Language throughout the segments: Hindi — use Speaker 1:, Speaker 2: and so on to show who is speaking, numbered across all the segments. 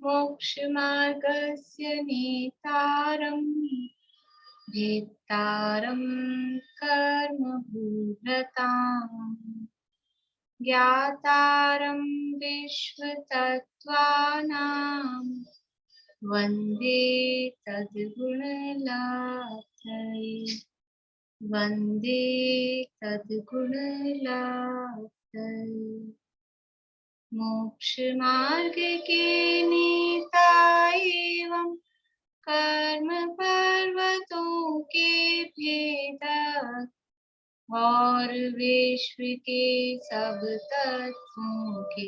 Speaker 1: मोक्षमार्गस्य नेतारम् भेत्तारं कर्मभूभृताम् ज्ञातारं विश्वतत्त्वानां वन्दे तद्गुणलात्रये वन्दे तद्गुणलात्रये। मोक्षमार्ग के नेता एवं कर्म पर्वतों के भेदक और विश्व के सब तत्वों के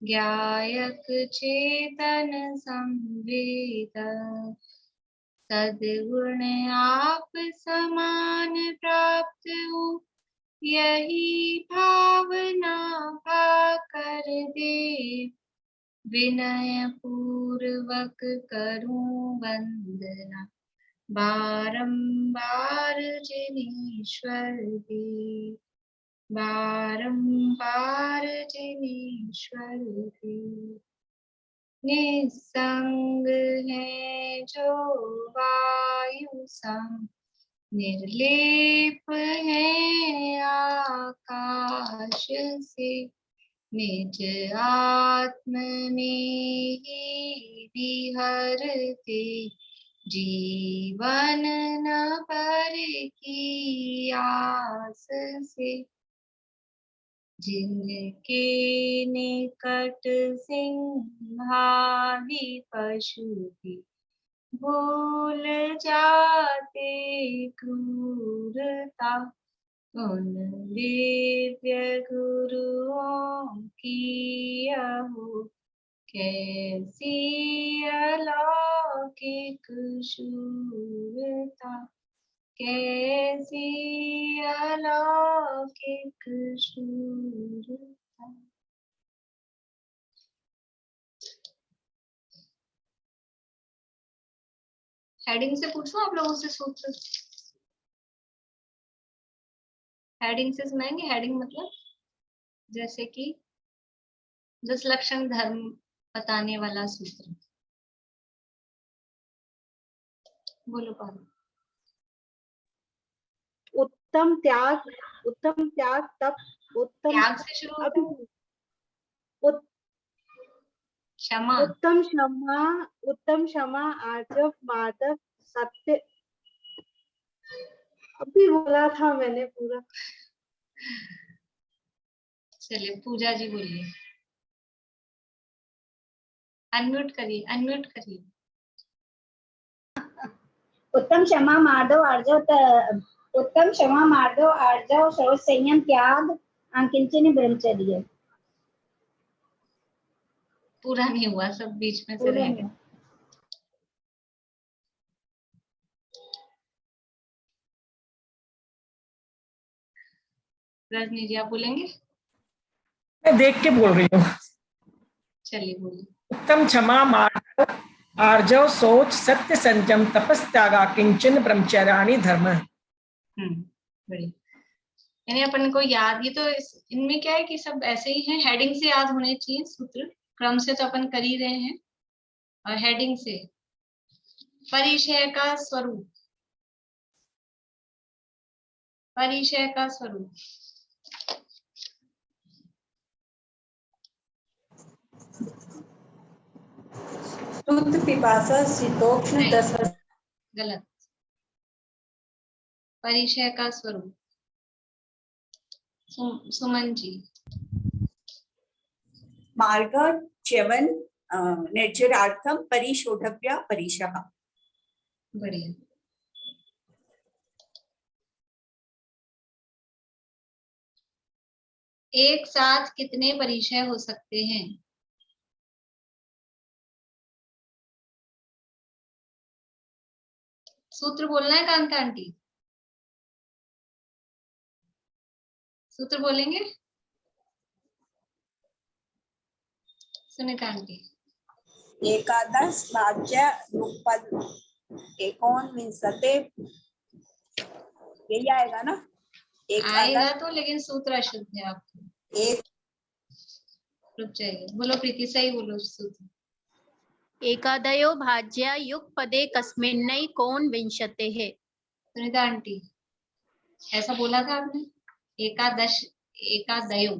Speaker 1: ज्ञायक चेतन संवेदक सद्गुण आप समान प्राप्त हो यही भावना भाकर दे विनय पूर्वक करूं वंदना बारंबार जिनेश्वर देव बारंबार जिनेश्वर देव। निसंग है जो वायु संग निर्लेप है आकाश से निज आत्म में ही विहरते जीवन न पर की आस से जिनके निकट सिंहादि पशु भी भूल जाते क्रूरता उन दिव्य गुरुओं की अहो कैसी अलौकिक शूरता कैसी अलौकिक शूरता। हेडिंग से पूछूं आप लोगों से सूत्र हेडिंग से सुनाएंगे। हेडिंग मतलब जैसे कि जस लक्षण धर्म बताने वाला सूत्र। बोलो पारो।
Speaker 2: उत्तम त्याग तप उत्तम
Speaker 1: त्याग से शुरू होता है। क्षमा
Speaker 2: उत्तम क्षमा आर्जव माधव सत्य। अभी बोला था मैंने पूरा।
Speaker 1: चलिए पूजा जी बोलिए। अनम्यूट करिए
Speaker 3: उत्तम क्षमा मार्दव आर्जव शौच संयम त्याग अकिंचन ब्रह्मचर्य।
Speaker 1: पूरा नहीं हुआ, सब बीच में से रह गए। रजनी जी आप बोलेंगे?
Speaker 4: मैं देख के बोल रही हूँ।
Speaker 1: चलिए बोलिए।
Speaker 4: उत्तम क्षमा मार्दव आर्जव शौच सत्य संयम तपस त्यागा किंचन ब्रह्मचर्याणि धर्म।
Speaker 1: बढ़िया। यानी अपन को याद, ये तो इनमें क्या है कि सब ऐसे ही हैं, हेडिंग से याद होने चाहिए सूत्र। क्रम से तो अपन कर ही रहे हैं और हेडिंग से। परिचय का स्वरूप, परिचय का स्वरूप
Speaker 5: शुद्ध पिपासा शीतोष्ण दस।
Speaker 1: गलत। परिचय का स्वरूप सुमन जी।
Speaker 6: मार्ग च्यवन निर्जरार्थम परिशोधव्या परिशः।
Speaker 1: बढ़िया। एक साथ कितने परिचय हो सकते हैं? सूत्र बोलना है कांता आंटी? सूत्र बोलेंगे सुनीता आंटी?
Speaker 6: एकादश भाज्य युगपद एकोनविंशते, यही आएगा ना?
Speaker 1: आएगा तो, लेकिन सूत्र अशुद्ध है आपको।
Speaker 6: एक
Speaker 1: रुक जाइए, बोलो प्रीति, सही बोलो सूत्र।
Speaker 7: एकादयो भाज्या युगपदे कस्मिन्नै कोनविंशतेः।
Speaker 1: सुनीता आंटी, ऐसा बोला था आपने, एकादश, एकादयो,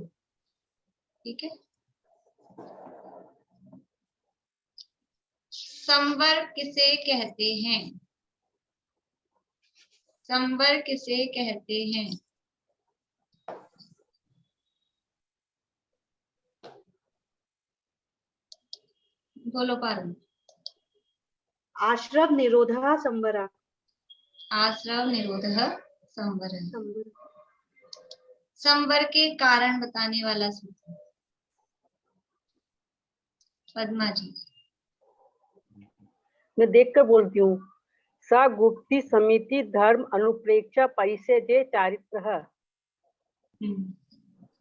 Speaker 1: ठीक है। संवर किसे कहते हैं? संवर किसे कहते हैं? बोलो पारुल।
Speaker 2: आश्रव निरोधः संवरः।
Speaker 1: आश्रव निरोधः संवरः।
Speaker 2: संवर।
Speaker 1: संवर के कारण बताने वाला सूत्र। पद्मा जी।
Speaker 8: मैं देख कर बोलती हूँ। सा गुप्ती समिति धर्म अनुप्रेक्षा परिषदे चारित्र।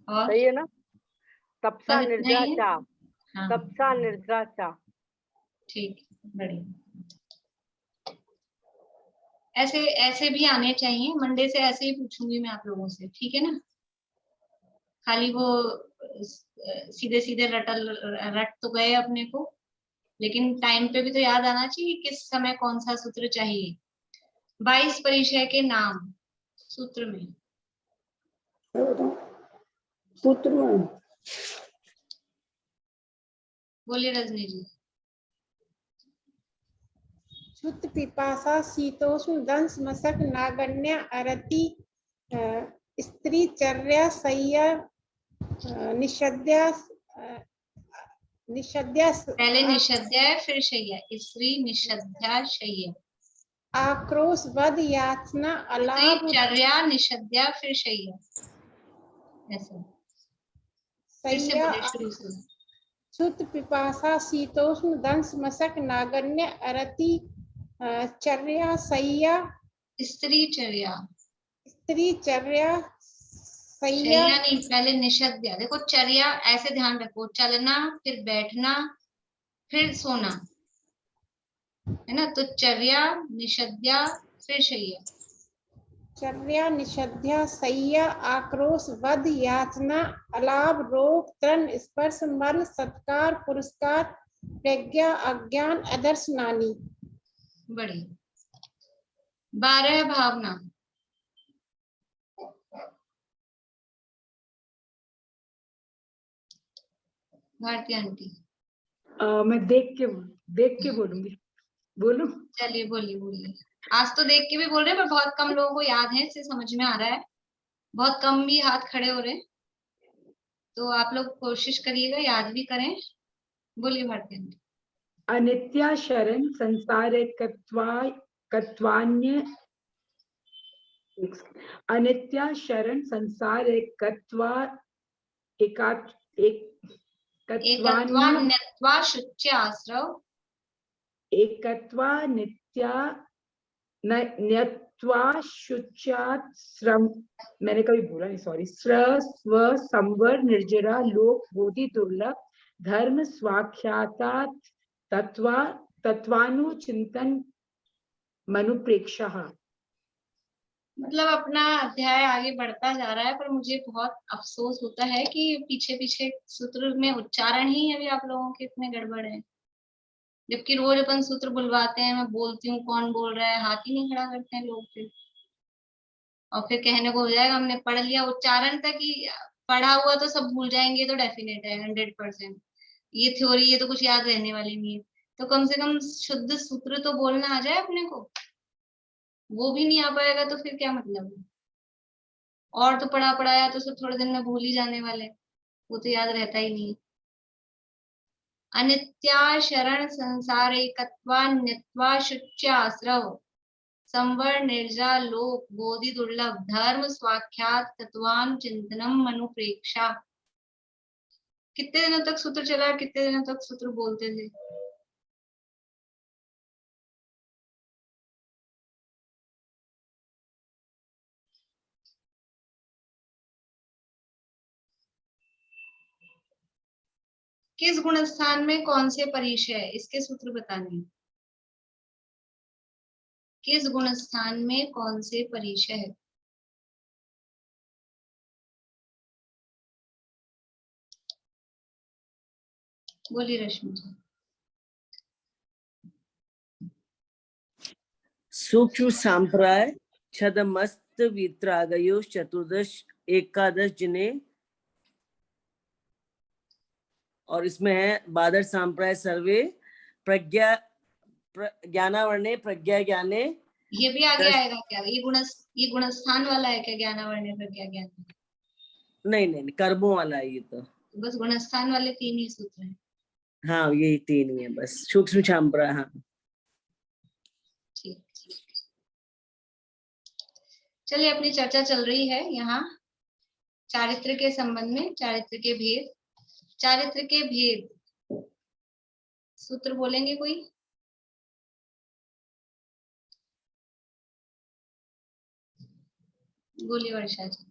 Speaker 1: और
Speaker 8: सही है ना? तपसा
Speaker 1: बस इतना
Speaker 8: निर्जरा
Speaker 1: ही है?
Speaker 8: चा,
Speaker 1: हाँ
Speaker 8: तपसा निर्जरा चा।
Speaker 1: ठीक, बढ़िया। ऐसे ऐसे भी आने चाहिए, मंडे से ऐसे ही पूछूंगी मैं आप लोगों से, ठीक है ना। खाली वो सीधे सीधे रट तो गए अपने को, लेकिन टाइम पे भी तो याद आना चाहिए किस समय कौन सा सूत्र चाहिए। 22 परिचय के नाम सूत्र में।
Speaker 3: सूत्र में
Speaker 1: बोलिए रजनी जी।
Speaker 5: क्षुत् पिपासा शीतोष्ण दंश मशक नागण्य अरति स्त्री चर्या शय्या निषद्या
Speaker 1: पहले निषद्या फिर शय्या, स्त्री निषद्या शय्या।
Speaker 5: आक्रोश वध याचना अलाभ
Speaker 1: चर्या निषद्या फिर शय्या, ऐसा। फिर से
Speaker 5: शय्या
Speaker 1: बोलिए शुरू से।
Speaker 5: क्षुत् पिपासा शीतोष्ण दंश मशक नागण्य अरति चर्या शय्या
Speaker 1: स्त्री चर्या।
Speaker 5: स्त्री चर्या
Speaker 1: शय्या नहीं, पहले निषद्या। देखो चर्या ऐसे ध्यान रखो, चलना फिर बैठना फिर सोना, है ना। तो चर्या निषद्या फिर शय्या।
Speaker 5: चर्या निषद्या शय्या आक्रोश वध याचना अलाभ रोग तृण स्पर्श मल सत्कार पुरस्कार प्रज्ञा अज्ञान आदर्श नानी।
Speaker 1: बड़ी 12 भावना। भारती आंटी।
Speaker 9: मैं देख के बोलूंगी। बोलूं?
Speaker 1: चलिए बोलिए बोलिए। आज तो देख के भी बोल रहे हैं, पर बहुत कम लोगों को याद है, इससे समझ में आ रहा है। बहुत कम भी हाथ खड़े हो रहे हैं, तो आप लोग कोशिश करिएगा याद भी करें। बोलिए भारती आंटी।
Speaker 9: अनित्या शरण संसारे कत्वान्य अनित्या शरण संसारे कत्वा
Speaker 1: एकत्वान्यत्वा शुच्य आश्रव।
Speaker 9: एकत्वा नित्या न्यत्वा शुच्यात् श्रम, मैंने कभी बोला नहीं, सॉरी। स्व संवर निर्जरा लोक बोधि दुर्लभ धर्म स्वाख्यातात तत्वानुचिंतन मनुप्रेक्षः।
Speaker 1: मतलब अपना अध्याय आगे बढ़ता जा रहा है, पर मुझे बहुत अफसोस होता है कि पीछे पीछे सूत्र में उच्चारण ही अभी आप लोगों के इतने गड़बड़ है। जबकि रोज अपन सूत्र बुलवाते हैं, मैं बोलती हूँ, कौन बोल रहा है, हाथ ही नहीं खड़ा करते हैं लोग फिर। और फिर कहने को हो जाएगा हमने पढ़ लिया, उच्चारण तक ही पढ़ा हुआ तो सब भूल जाएंगे, तो डेफिनेट है 100%। ये थ्योरी, ये तो कुछ याद रहने वाली नहीं है। तो कम से कम शुद्ध सूत्र तो बोलना आ जाए अपने को, वो भी नहीं आ पाएगा तो फिर क्या मतलब है। और तो पढ़ा पढ़ाया तो सब थोड़े दिन में भूल ही जाने वाले, वो तो याद रहता ही नहीं। अनित्या शरण संसार एकत्वान्यत्वा शुच्याश्रव संवर निर्जा लोक बोधि दुर्लभ धर्म स्वाख्यात तत्वान चिंतनम मनुप्रेक्षा। कितने दिनों तक सूत्र चला, कितने दिनों तक सूत्र बोलते थे? किस गुणस्थान में कौन से परिचय है, इसके सूत्र बताने। किस गुणस्थान में कौन से परिचय है? बोलिए रश्मि जी।
Speaker 10: सूक्ष्म सांप्राय छदमस्त वित्रागयो चतुर्दश एकादश जिने, और इसमें है बादर सांप्राय सर्वे प्रज्ञा ज्ञानावर्णे प्रज्ञा ज्ञाने।
Speaker 1: ये भी आगे आएगा क्या? ये गुणस्थान वाला है क्या? ज्ञानावर्णे प्रज्ञा ज्ञाने?
Speaker 10: नहीं नहीं, कर्मों वाला है ये तो।
Speaker 1: बस गुणस्थान वाले 3 ही सूत्र हैं।
Speaker 10: हाँ, यही 3 ही है बस, सूक्ष्म सांप्राय। हाँ
Speaker 1: ठीक, चलिए अपनी चर्चा चल रही है यहाँ चारित्र के संबंध में, चारित्र के भेद। चारित्र के भेद सूत्र बोलेंगे कोई? बोलिए वर्षा जी।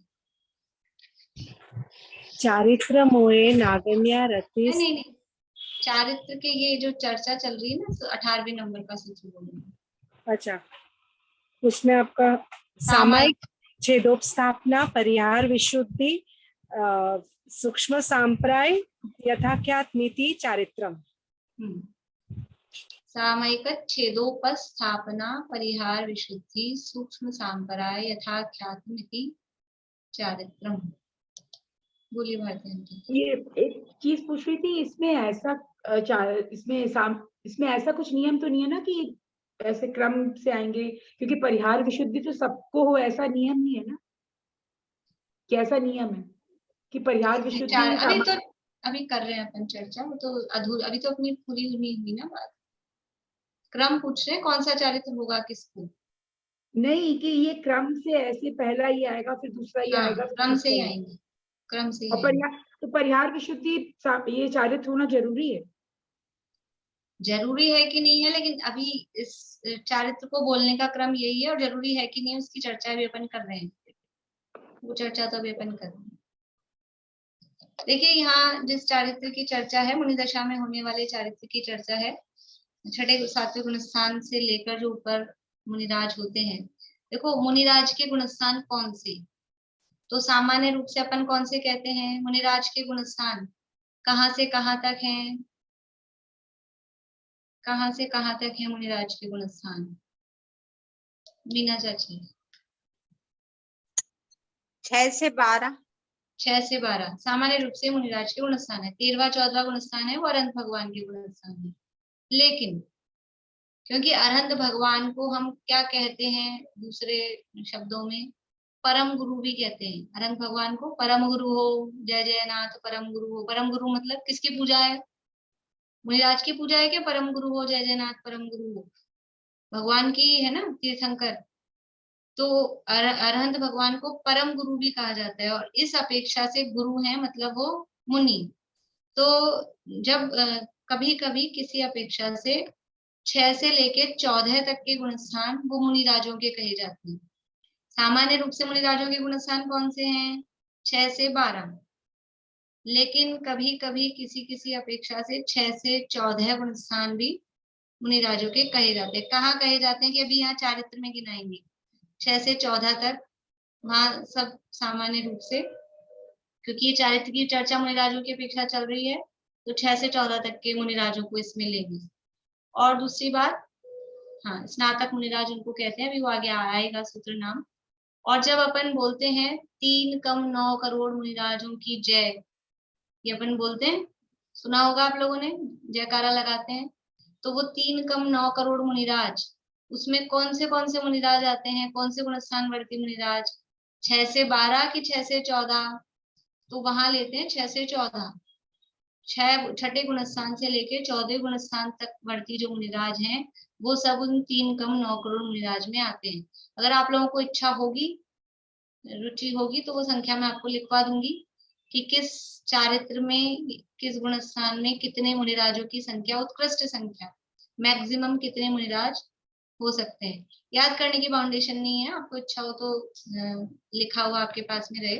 Speaker 2: चारित्र मोहे नागन्या रति।
Speaker 1: नहीं, चारित्र के ये जो चर्चा चल रही है ना, 18वें नंबर का सूत्र बोलेंगे।
Speaker 2: अच्छा, उसमें आपका सामायिक छेदोपस्थापना, परिहार विशुद्धि, सूक्ष्म सांप्राय, यथाख्यात्मिति चारित्रम।
Speaker 1: सामयिक छेदोपस्थापना, परिहार विशुद्धि, सूक्ष्म सांप्राय, यथाख्यात्मिति चारित्रम। बोलिए भारती।
Speaker 9: ये एक चीज पूछ रही थी, इसमें ऐसा कुछ नियम तो नहीं है ना कि ऐसे क्रम से आएंगे, क्योंकि परिहार विशुद्धि तो सबको हो, ऐसा नियम नहीं है ना? कैसा नियम है कि परिहार विशुद्धि?
Speaker 1: अभी कर रहे हैं अपन चर्चा, वो तो अभी तो अपनी पूरी नहीं हुई ना बात। क्रम पूछ रहे हैं कौन सा चारित्र होगा किसको?
Speaker 9: नहीं, कि ये क्रम से ऐसे पहला ही आएगा फिर दूसरा ही आएगा,
Speaker 1: क्रम से ही आएंगे, क्रम से ही।
Speaker 9: तो परिहार विशुद्धि ये चारित्र होना जरूरी है?
Speaker 1: जरूरी है कि नहीं है, लेकिन अभी इस चारित्र को बोलने का क्रम यही है, और जरूरी है कि नहीं उसकी चर्चा भी अपन कर रहे हैं। वो चर्चा तो अभी अपन कर रहे हैं। देखिए यहाँ जिस चारित्र की चर्चा है, मुनि दशा में होने वाले चारित्र की चर्चा है। छठे सात्विक गुणस्थान से लेकर जो ऊपर मुनिराज होते हैं, देखो मुनिराज के गुणस्थान कौन से? तो सामान्य रूप से अपन कौन से कहते हैं? मुनिराज के गुणस्थान कहाँ से कहाँ तक हैं? कहाँ से कहाँ तक है मुनिराज के गुणस्थान? मीना चाची।
Speaker 5: 6 से 12।
Speaker 1: 6 से 12 सामान्य रूप से मुनिराज के गुणस्थान है। 13वां 14वां गुणस्थान है वो अरहंत भगवान के गुणस्थान है। लेकिन क्योंकि अरहंत भगवान को हम क्या कहते हैं दूसरे शब्दों में? परम गुरु भी कहते हैं। अरहंत भगवान को परम गुरु हो, जय जयनाथ परम गुरु हो। परम गुरु मतलब किसकी पूजा है? मुनिराज की पूजा है कि परम गुरु हो, जय जयनाथ परम गुरु हो? भगवान की है ना, तीर्थंकर। तो अरहंत भगवान को परम गुरु भी कहा जाता है, और इस अपेक्षा से गुरु है मतलब वो मुनि। तो जब कभी कभी किसी अपेक्षा से 6 से लेके 14 तक के गुणस्थान वो मुनिराजों के कहे जाते हैं। सामान्य रूप से मुनिराजों के गुणस्थान कौन से हैं? 6 से 12। लेकिन कभी कभी किसी अपेक्षा से 6 से 14 गुणस्थान भी मुनिराजों के कहे जाते हैं। कहाँ कहे जाते हैं कि अभी यहाँ चारित्र में गिनाएंगे 6 से 14 तक, वहां सब सामान्य रूप से, क्योंकि ये चारित्र की चर्चा मुनिराजों की अपेक्षा चल रही है, तो 6 से 14 तक के मुनिराजों को इसमें लेंगे। और दूसरी बात, हाँ, स्नातक मुनिराज उनको कहते हैं, अभी वो आगे आएगा सूत्र नाम। और जब अपन बोलते हैं 3 कम 9 करोड़ मुनिराजों की जय, ये अपन बोलते हैं, सुना होगा आप लोगों ने, जयकारा लगाते हैं। तो वो 3 कम 9 करोड़ मुनिराज, उसमें कौन से मुनिराज आते हैं? कौन से गुणस्थान वर्ती मुनिराज? 6 से 12 की 6 से 14? तो वहां लेते हैं 6 से 14। छठे गुणस्थान से लेके 14 गुणस्थान तक वर्ती जो मुनिराज हैं, वो सब उन 3 कम 9 करोड़ मुनिराज में आते हैं। अगर आप लोगों को इच्छा होगी, रुचि होगी, तो वो संख्या मैं आपको लिखवा दूंगी कि किस चारित्र में, किस गुणस्थान में कितने मुनिराजों की संख्या, उत्कृष्ट संख्या, मैक्सिमम कितने मुनिराज हो सकते हैं। याद करने की फाउंडेशन नहीं है, आपको इच्छा हो तो लिखा हुआ आपके पास में रहे,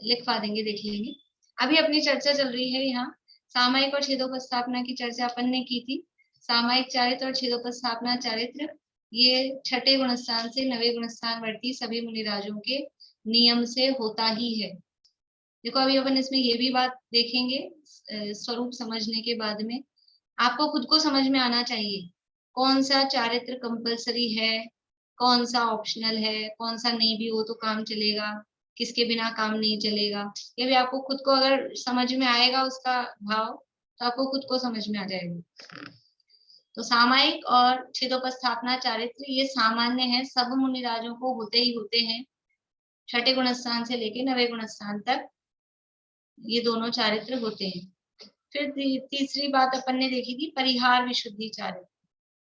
Speaker 1: लिखवा देंगे, देख लेंगे। अभी अपनी चर्चा चल रही है यहाँ सामायिक और छेदोपस्थापना की चर्चा अपन ने की थी। सामायिक चारित्र और छेदोपस्थापना चारित्र ये छठे गुणस्थान से 9वें गुणस्थान वर्ती सभी मुनिराजों के नियम से होता ही है। देखो अभी अपन इसमें ये भी बात देखेंगे, स्वरूप समझने के बाद में आपको खुद को समझ में आना चाहिए कौन सा चारित्र कंपलसरी है, कौन सा ऑप्शनल है, कौन सा नहीं भी हो तो काम चलेगा, किसके बिना काम नहीं चलेगा। ये भी आपको खुद को अगर समझ में आएगा उसका भाव, तो आपको खुद को समझ में आ जाएगा। तो सामायिक और छेदोपस्थापना चारित्र ये सामान्य है, सब मुनिराजों को होते ही होते हैं। छठे गुणस्थान से लेके 9वें गुणस्थान तक ये दोनों चारित्र होते हैं। फिर तीसरी बात अपन ने देखी थी परिहार विशुद्धि चारित्र।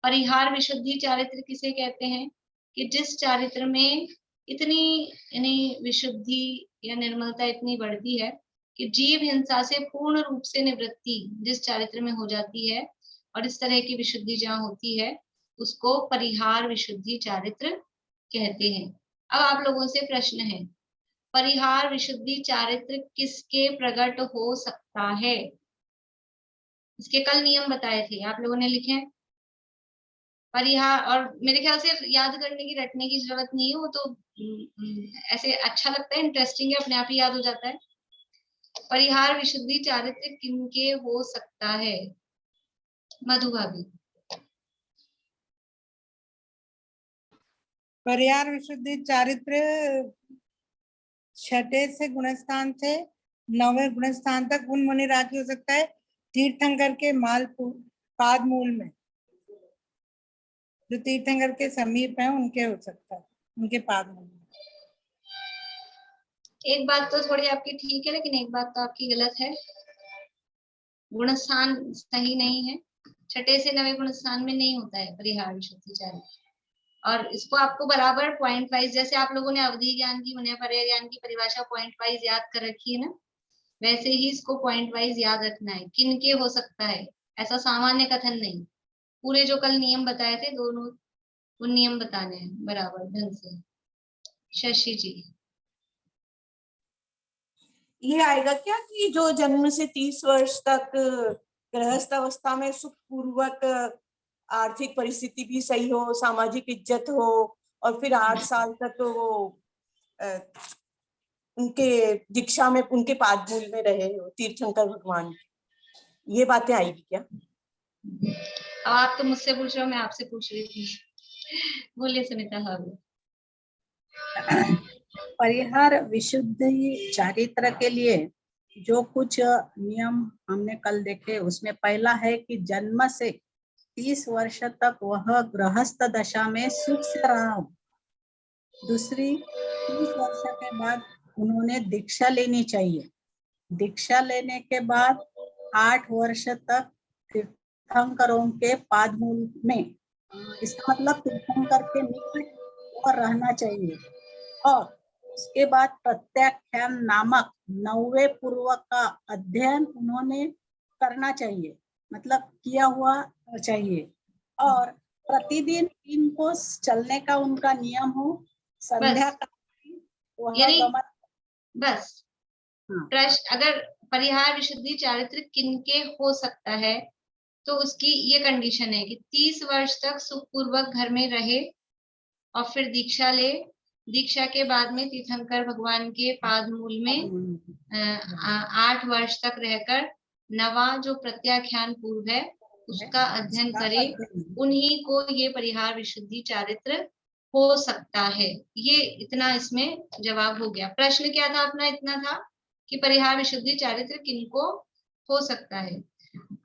Speaker 1: परिहार विशुद्धि चारित्र किसे कहते हैं कि जिस चारित्र में इतनी विशुद्धि या निर्मलता इतनी बढ़ती है कि जीव हिंसा से पूर्ण रूप से निवृत्ति जिस चारित्र में हो जाती है, और इस तरह की विशुद्धि जहाँ होती है उसको परिहार विशुद्धि चारित्र कहते हैं। अब आप लोगों से प्रश्न है, परिहार विशुद्धि चारित्र किसके प्रकट हो सकता है? इसके कल नियम बताए थे, आप लोगों ने लिखे हैं परिहार, और मेरे ख्याल से याद करने की रटने की जरूरत नहीं है, वो तो ऐसे अच्छा लगता है, इंटरेस्टिंग है, अपने आप ही याद हो जाता है। परिहार विशुद्धि चारित्र किनके हो सकता है? मधु भाभी।
Speaker 11: परिहार विशुद्धि चारित्र छठे से गुणस्थान से 9वें गुणस्थान तक उन मुनिराज हो सकता है तीर्थंकर के पाद मूल में, जो तीर्थंकर के समीप है उनके हो सकता है, उनके पाद मूल में।
Speaker 1: एक बात तो थोड़ी आपकी ठीक है, लेकिन एक बात तो आपकी गलत है, गुणस्थान सही नहीं है। छठे से 9वें गुणस्थान में नहीं होता है परिहार विशुद्धि चारित्र, और इसको आपको बराबर पॉइंट वाइज, जैसे आप लोगों ने अवधि ज्ञान की मनयपर्य ज्ञान की परिभाषा पॉइंट वाइज याद कर रखी है ना, वैसे ही इसको पॉइंट वाइज याद रखना है, किनके हो सकता है, ऐसा सामान्य कथन नहीं। पूरे जो कल नियम बताए थे दोनों, उन नियम बताने हैं बराबर ढंग से। शशि जी,
Speaker 6: ये आएगा क्या कि जो जन्म से 30 वर्ष तक गृहस्थ अवस्था में सुखपूर्वक आर्थिक परिस्थिति भी सही हो, सामाजिक इज्जत हो, और फिर 8 साल तक तो वो उनके दीक्षा में उनके पादमूल में रहे हो तीर्थंकर भगवान, ये बातें आएगी क्या?
Speaker 1: अब आप तो मुझसे पूछ रहे हो, मैं आपसे पूछ रही थी। बोलिए सुनीता भाभी।
Speaker 5: परिहार विशुद्धि चारित्र के लिए जो कुछ नियम हमने कल देखे, उसमें पहला है कि जन्म से 30 वर्ष तक वह गृहस्थ दशा में सुख से रहा हो। दूसरी, 30 वर्ष के बाद उन्होंने दीक्षा लेनी चाहिए। दीक्षा लेने के बाद 8 वर्ष तक तीर्थंकरों के पादमूल में, इसका मतलब तीर्थंकर के निकट और रहना चाहिए। और उसके बाद प्रत्याख्यान नामक 9वें पूर्व का अध्ययन उन्होंने करना चाहिए, मतलब किया हुआ चाहिए। और प्रतिदिन 3 कोस चलने का उनका नियम हो। संध्या
Speaker 1: का बस प्रश्न, अगर परिहार विशुद्धि चारित्र किनके हो सकता है, तो उसकी ये कंडीशन है कि 30 वर्ष तक सुखपूर्वक घर में रहे और फिर दीक्षा ले, दीक्षा के बाद में तीर्थंकर भगवान के पादमूल में 8 वर्ष तक रहकर नवा जो प्रत्याख्यान पूर्व है उसका अध्ययन करे, उन्हीं को ये परिहार विशुद्धि चारित्र हो सकता है। ये इतना इसमें जवाब हो गया। प्रश्न क्या था अपना? इतना था कि परिहार विशुद्धि चारित्र किनको हो सकता है।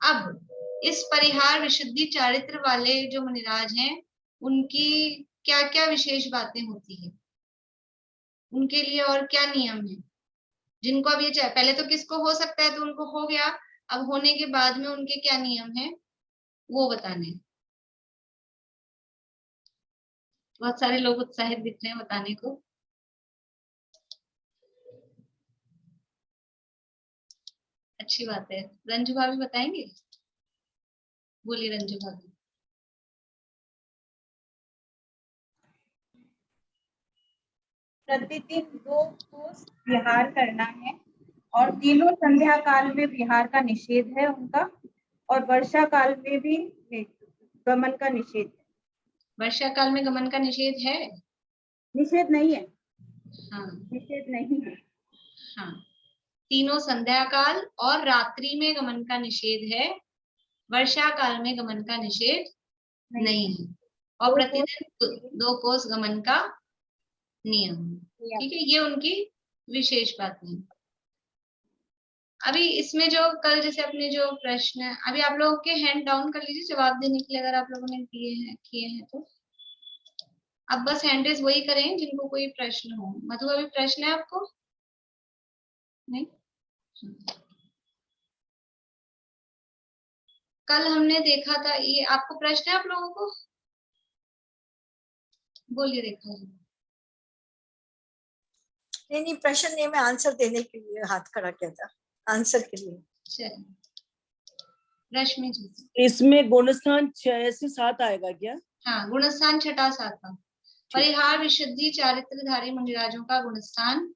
Speaker 1: अब इस परिहार विशुद्धि चारित्र वाले जो मुनिराज हैं, उनकी क्या क्या विशेष बातें होती है, उनके लिए और क्या नियम है, जिनको अब ये पहले तो किसको हो सकता है तो उनको हो गया, अब होने के बाद में उनके क्या नियम है वो बताने। बहुत सारे लोग उत्साहित दिख रहे हैं बताने को। अच्छी बात है। रंजू भाभी बताएंगे? बोलिए रंजू भाभी।
Speaker 12: प्रतिदिन 2 कोस विहार करना है और तीनों संध्या काल में विहार का निषेध है उनका, और वर्षा काल में भी गमन का निषेध है।
Speaker 1: वर्षा काल में गमन का निषेध है?
Speaker 12: निषेध नहीं है।
Speaker 1: हाँ,
Speaker 12: निषेध नहीं है।
Speaker 1: हाँ, तीनों संध्या काल और रात्रि में गमन का निषेध है, वर्षा काल में गमन का निषेध नहीं है। और प्रतिदिन 2 कोस गमन का नियम। ठीक है, ये उनकी विशेष बातें हैं। अभी इसमें जो कल जैसे अपने जो प्रश्न है, अभी आप लोगों के हैंड डाउन कर लीजिए जवाब देने के लिए, अगर आप लोगों ने किए हैं तो। अब बस हैंड रेज वही करें जिनको कोई प्रश्न हो। मधु, अभी प्रश्न है आपको? नहीं। कल हमने देखा था, ये आपको प्रश्न है आप लोगों को? बोलिए रेखा जी।
Speaker 13: नहीं प्रश्न नहीं, मैं आंसर देने के लिए हाथ खड़ा किया था, आंसर के लिए।
Speaker 1: चलिए रश्मि जी।
Speaker 10: इसमें गुणस्थान 6 से 7 आएगा क्या?
Speaker 1: हाँ, गुणस्थान 6, 7। परिहार विशुद्धि चारित्रधारी मुनिराजों का गुणस्थान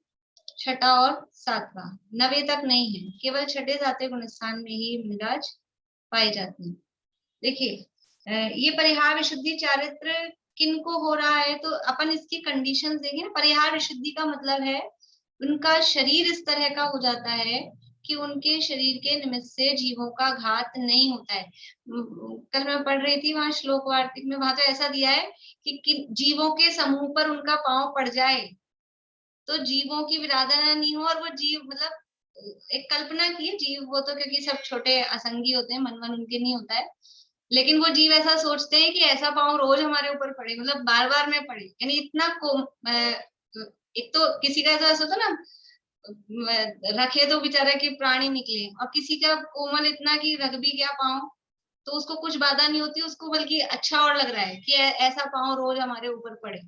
Speaker 1: 6 और 7, 9 तक नहीं है, केवल 6, 7 गुणस्थान में ही मुनिराज पाए जाते हैं। देखिए ये परिहार विशुद्धि चारित्र किनको हो रहा है, तो अपन इसकी कंडीशंस देखें ना। परिहार विशुद्धि का मतलब है उनका शरीर इस तरह का हो जाता है कि उनके शरीर के निमित्त से जीवों का घात नहीं होता है। कल मैं पढ़ रही थी वहां श्लोक वार्तिक में, वहां तो ऐसा दिया है कि जीवों के समूह पर उनका पांव पड़ जाए तो जीवों की विराधना नहीं हो, और वो जीव मतलब एक कल्पना की है जीव, वो तो क्योंकि सब छोटे असंगी होते हैं, मन उनके नहीं होता है, लेकिन वो जीव ऐसा सोचते हैं कि ऐसा पांव रोज हमारे ऊपर पड़े, मतलब बार बार में पड़े, यानी इतना एक तो किसी का तो ऐसा होता ना रखे तो बेचारा के प्राणी निकले, और किसी का कोमल इतना कि रख भी गया पांव तो उसको कुछ बाधा नहीं होती, उसको बल्कि अच्छा और लग रहा है कि ऐसा पांव रोज हमारे ऊपर पड़े।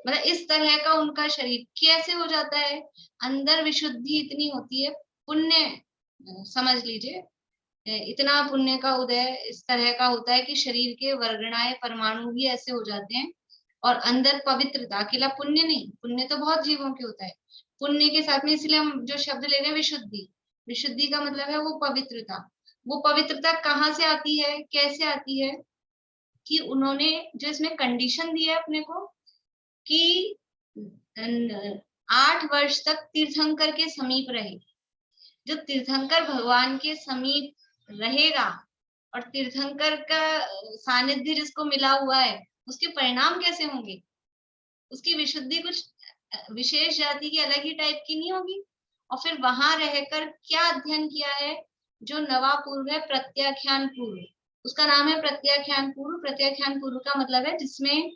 Speaker 1: मतलब इस तरह का उनका शरीर कैसे हो जाता है, अंदर विशुद्धि इतनी होती है, पुण्य समझ लीजिए, इतना पुण्य का उदय इस तरह का होता है कि शरीर के वर्गणाए परमाणु भी ऐसे हो जाते हैं, और अंदर पवित्रता, अकेला पुण्य नहीं, पुण्य तो बहुत जीवों के होता है, पुण्य के साथ में इसलिए हम जो शब्द ले रहे हैं विशुद्धि, विशुद्धि का मतलब है वो पवित्रता। वो पवित्रता कहाँ से आती है, कैसे आती है, कि उन्होंने जो इसमें कंडीशन दी है अपने को कि 8 वर्ष तक तीर्थंकर के समीप रहे। जो तीर्थंकर भगवान के समीप रहेगा और तीर्थंकर का सानिध्य जिसको मिला हुआ है, उसके परिणाम कैसे होंगे, उसकी विशुद्धि कुछ विशेष जाति की अलग ही टाइप की नहीं होगी। और फिर वहां रहकर क्या अध्ययन किया है, जो नवा पूर्व है प्रत्याख्यान पूर्व, उसका नाम है प्रत्याख्यान पूर्व। प्रत्याख्यान पूर्व का मतलब है जिसमें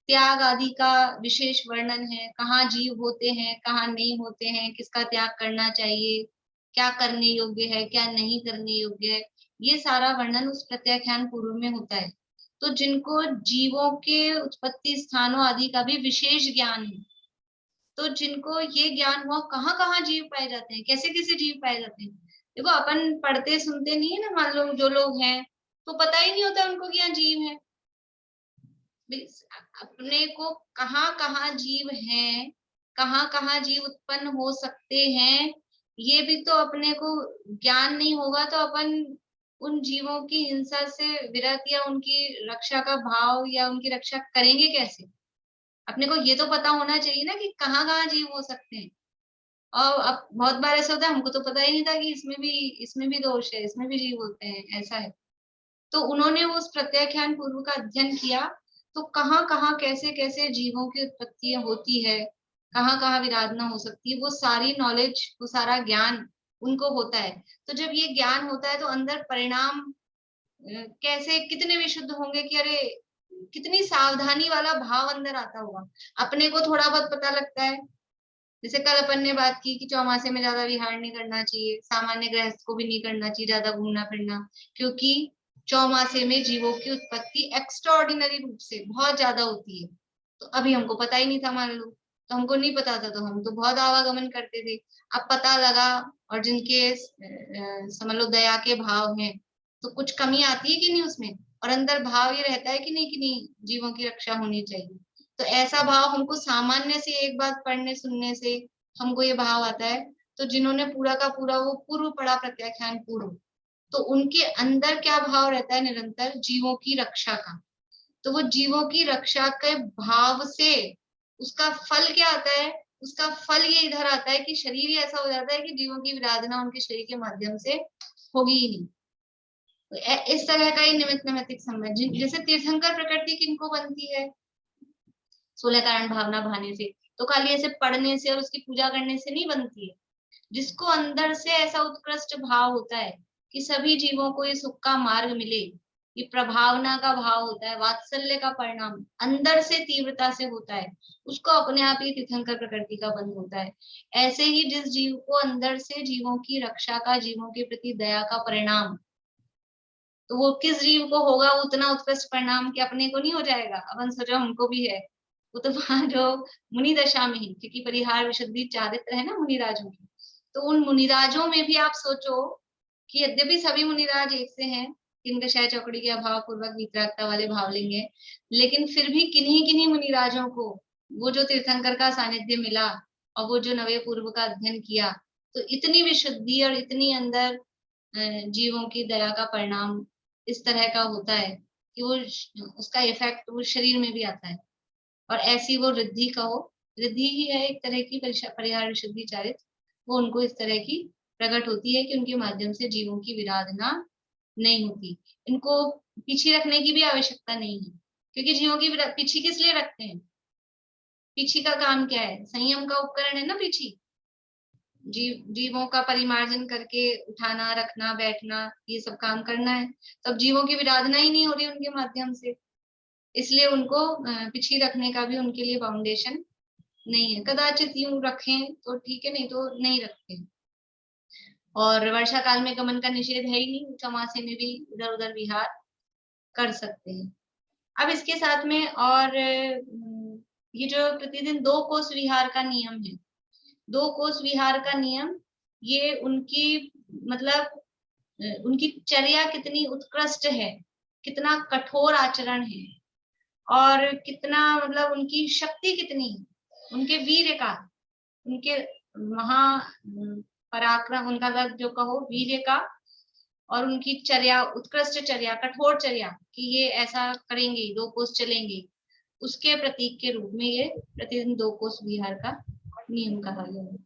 Speaker 1: त्याग आदि का विशेष वर्णन है, कहाँ जीव होते हैं कहाँ नहीं होते हैं, किसका त्याग करना चाहिए, क्या करने योग्य है क्या नहीं करने योग्य है, ये सारा वर्णन उस प्रत्याख्यान पूर्व में होता है। तो जिनको जीवों के उत्पत्ति स्थानों आदि का भी विशेष ज्ञान है, तो जिनको ये ज्ञान हुआ कहाँ कहाँ जीव पाए जाते हैं, कैसे कैसे जीव पाए जाते हैं। देखो अपन पढ़ते सुनते नहीं है ना, मान लो जो लोग हैं तो पता ही नहीं होता उनको कि यहाँ जीव है। अपने को कहाँ कहाँ जीव हैं, कहाँ कहाँ जीव उत्पन्न हो सकते हैं, ये भी तो अपने को ज्ञान नहीं होगा तो अपन उन जीवों की हिंसा से विरत या उनकी रक्षा का भाव या उनकी रक्षा करेंगे कैसे। अपने को ये तो पता होना चाहिए ना कि कहाँ कहाँ जीव हो सकते हैं। और अब बहुत बार ऐसा होता है हमको तो पता ही नहीं था कि इसमें भी दोष है, इसमें भी जीव होते हैं, ऐसा है। तो उन्होंने उस प्रत्याख्यान पूर्व का अध्ययन किया, तो कहाँ कहाँ कैसे कैसे जीवों की उत्पत्ति होती है, कहाँ कहाँ विराधना हो सकती है, वो सारी नॉलेज, वो सारा ज्ञान उनको होता है। तो जब ये ज्ञान होता है तो अंदर परिणाम कैसे कितने विशुद्ध होंगे कि अरे कितनी सावधानी वाला भाव अंदर आता होगा। अपने को थोड़ा बहुत पता लगता है, जैसे कल अपन ने बात की कि चौमासे में ज्यादा विहार नहीं करना चाहिए, सामान्य गृहस्थ को भी नहीं करना चाहिए ज्यादा घूमना फिरना, क्योंकि चौमासे में जीवों की उत्पत्ति एक्स्ट्राऑर्डिनरी रूप से बहुत ज्यादा होती है। तो अभी हमको पता ही नहीं था, मान लो तो हमको नहीं पता था, तो हम तो बहुत आवागमन करते थे। अब पता लगा, और जिनके समझ लो दया के भाव हैं तो कुछ कमी आती है कि नहीं उसमें, और अंदर भाव ये रहता है कि नहीं जीवों की रक्षा होनी चाहिए। तो ऐसा भाव हमको सामान्य से एक बात पढ़ने सुनने से हमको ये भाव आता है। तो जिन्होंने पूरा का पूरा वो पूर्व पढ़ा प्रत्याख्यान पूर्व, तो उनके अंदर क्या भाव रहता है निरंतर, जीवों की रक्षा का। तो वो जीवों की रक्षा के भाव से उसका फल क्या आता है, उसका फल ये इधर आता है कि शरीर ही ऐसा हो जाता है कि जीवों की विराधना उनके शरीर के माध्यम से होगी ही नहीं। इस तरह का ही निमित्त नैमित्तिक संबंध, जैसे तीर्थंकर प्रकृति किनको बनती है, 16 कारण भावना भाने से, तो खाली ऐसे पढ़ने से और उसकी पूजा करने से नहीं बनती है। जिसको अंदर से ऐसा उत्कृष्ट भाव होता है कि सभी जीवों को ये सुख का मार्ग मिले, ये प्रभावना का भाव होता है, वात्सल्य का परिणाम अंदर से तीव्रता से होता है, उसको अपने आप ही तीर्थंकर प्रकृति का बंध होता है। ऐसे ही जिस जीव को अंदर से जीवों की रक्षा का, जीवों के प्रति दया का परिणाम, तो वो किस जीव को होगा उतना उत्कृष्ट परिणाम कि अपने को नहीं हो जाएगा, अपन सोचो हमको भी है, वो तो वहां जो मुनि दशा में ही, क्योंकि परिहार विशुद्धि चारित्र है ना मुनिराजों की, तो उन मुनिराजों में भी आप सोचो कि यद्यपि सभी मुनिराज एक से हैं, इनका शय चौकड़ी के अभाव पूर्वक वितरागता वाले भाव लेंगे, लेकिन फिर भी किन्हीं किन्हीं मुनिराजों को वो जो तीर्थंकर का सानिध्य मिला और वो जो नवे पूर्व का अध्ययन किया, तो इतनी विशुद्धि और इतनी अंदर जीवों की दया का परिणाम इस तरह का होता है कि वो उसका इफेक्ट वो शरीर में भी आता है। और ऐसी वो रिद्धि कहो, रिद्धि ही है एक तरह की परिहार विशुद्धि चारित्र, वो उनको इस तरह की प्रकट होती है कि उनके माध्यम से जीवों की विराधना नहीं होती। इनको पीछे रखने की भी आवश्यकता नहीं है, क्योंकि जीवों की पीछे किस लिए रखते हैं? पीछी का काम क्या है? संयम का उपकरण है ना पीछी, जीवों का परिमार्जन करके उठाना, रखना, बैठना, ये सब काम करना है। तो अब जीवों की विराधना ही नहीं हो रही उनके माध्यम से, इसलिए उनको पीछे रखने का भी उनके लिए फाउंडेशन नहीं है। कदाचित यूं रखें तो ठीक है, नहीं तो नहीं रखते। और वर्षा काल में गमन का निषेध है ही नहीं, चौमासे में भी इधर उधर विहार कर सकते हैं। अब इसके साथ में और ये जो प्रतिदिन 2 कोस विहार का नियम है, 2 कोस विहार का नियम, ये उनकी मतलब उनकी चर्या कितनी उत्कृष्ट है, कितना कठोर आचरण है, और कितना मतलब उनकी शक्ति कितनी है, उनके वीर्य का, उनके महा पराक्रम, उनका जो कहो वीर्य का, और उनकी चर्या, उत्कृष्ट चर्या, कठोर चर्या कि ये ऐसा करेंगे, 2 कोस चलेंगे, उसके प्रतीक के रूप में ये प्रतिदिन 2 कोस विहार का नियम कहा गया है।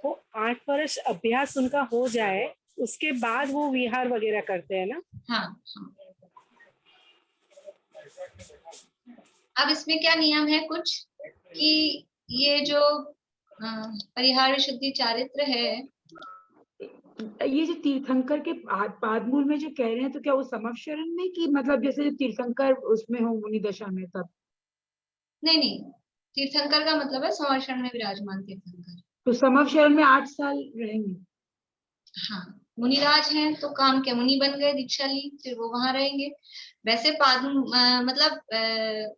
Speaker 2: वो 8 वर्ष अभ्यास उनका हो जाए उसके बाद वो विहार वगैरह करते हैं ना?
Speaker 1: हाँ, हाँ। अब इसमें क्या नियम है कुछ कि ये जो परिहार विशुद्धि चारित्र है,
Speaker 9: ये जो तीर्थंकर के पादमूल में जो कह रहे हैं, तो क्या वो समवशरण में कि मतलब जैसे जो तीर्थंकर उसमें हो मुनि दशा में तब?
Speaker 1: नहीं, तीर्थंकर का मतलब है समवशरण में विराजमान तीर्थंकर।
Speaker 9: तो समवशरण में 8 साल रहेंगे?
Speaker 1: हाँ, मुनिराज हैं तो काम क्या, मुनि बन गए, दीक्षा ली, फिर वो वहां रहेंगे। वैसे मतलब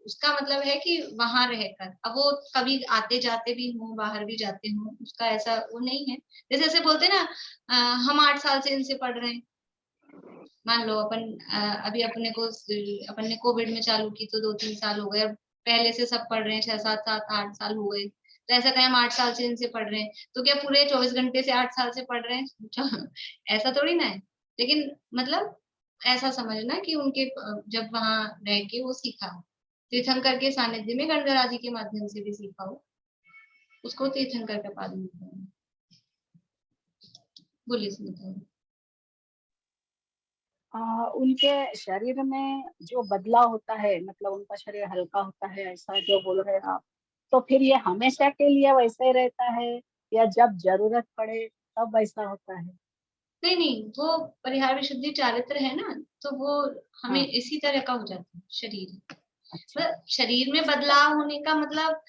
Speaker 1: उसका मतलब है कि वहां रहकर, अब वो कभी आते जाते भी हों, बाहर भी जाते हों, उसका ऐसा वो नहीं है। जैसे ऐसे बोलते ना, हम 8 साल से इनसे पढ़ रहे हैं। मान लो अपन अभी अपन ने कोविड में चालू की तो 2-3 साल हो गए, पहले से सब पढ़ रहे हैं, 6-7-8 साल हो गए, तो ऐसा कहें हम 8 साल से इनसे पढ़ रहे हैं, तो क्या पूरे 24 घंटे से 8 साल से पढ़ रहे हैं? ऐसा थोड़ी ना है। लेकिन मतलब ऐसा समझना कि उनके जब वहां रह के वो सीखा, तीर्थंकर के सानिध्य में गणधर आदि के माध्यम से भी सीखा हो, उसको तीर्थंकर का पालन करना। बोलिए सुनता
Speaker 5: उनके शरीर में जो बदलाव होता है, मतलब उनका शरीर हल्का होता है, ऐसा जो बोल रहे हैं आप, तो फिर ये हमेशा के लिए वैसे ही रहता है या जब जरूरत पड़े तब वैसा होता है?
Speaker 1: नहीं, वो परिहार विशुद्धि चारित्र है ना, तो वो हमें इसी तरह का हो जाता है शरीर। अच्छा। शरीर में बदलाव होने का मतलब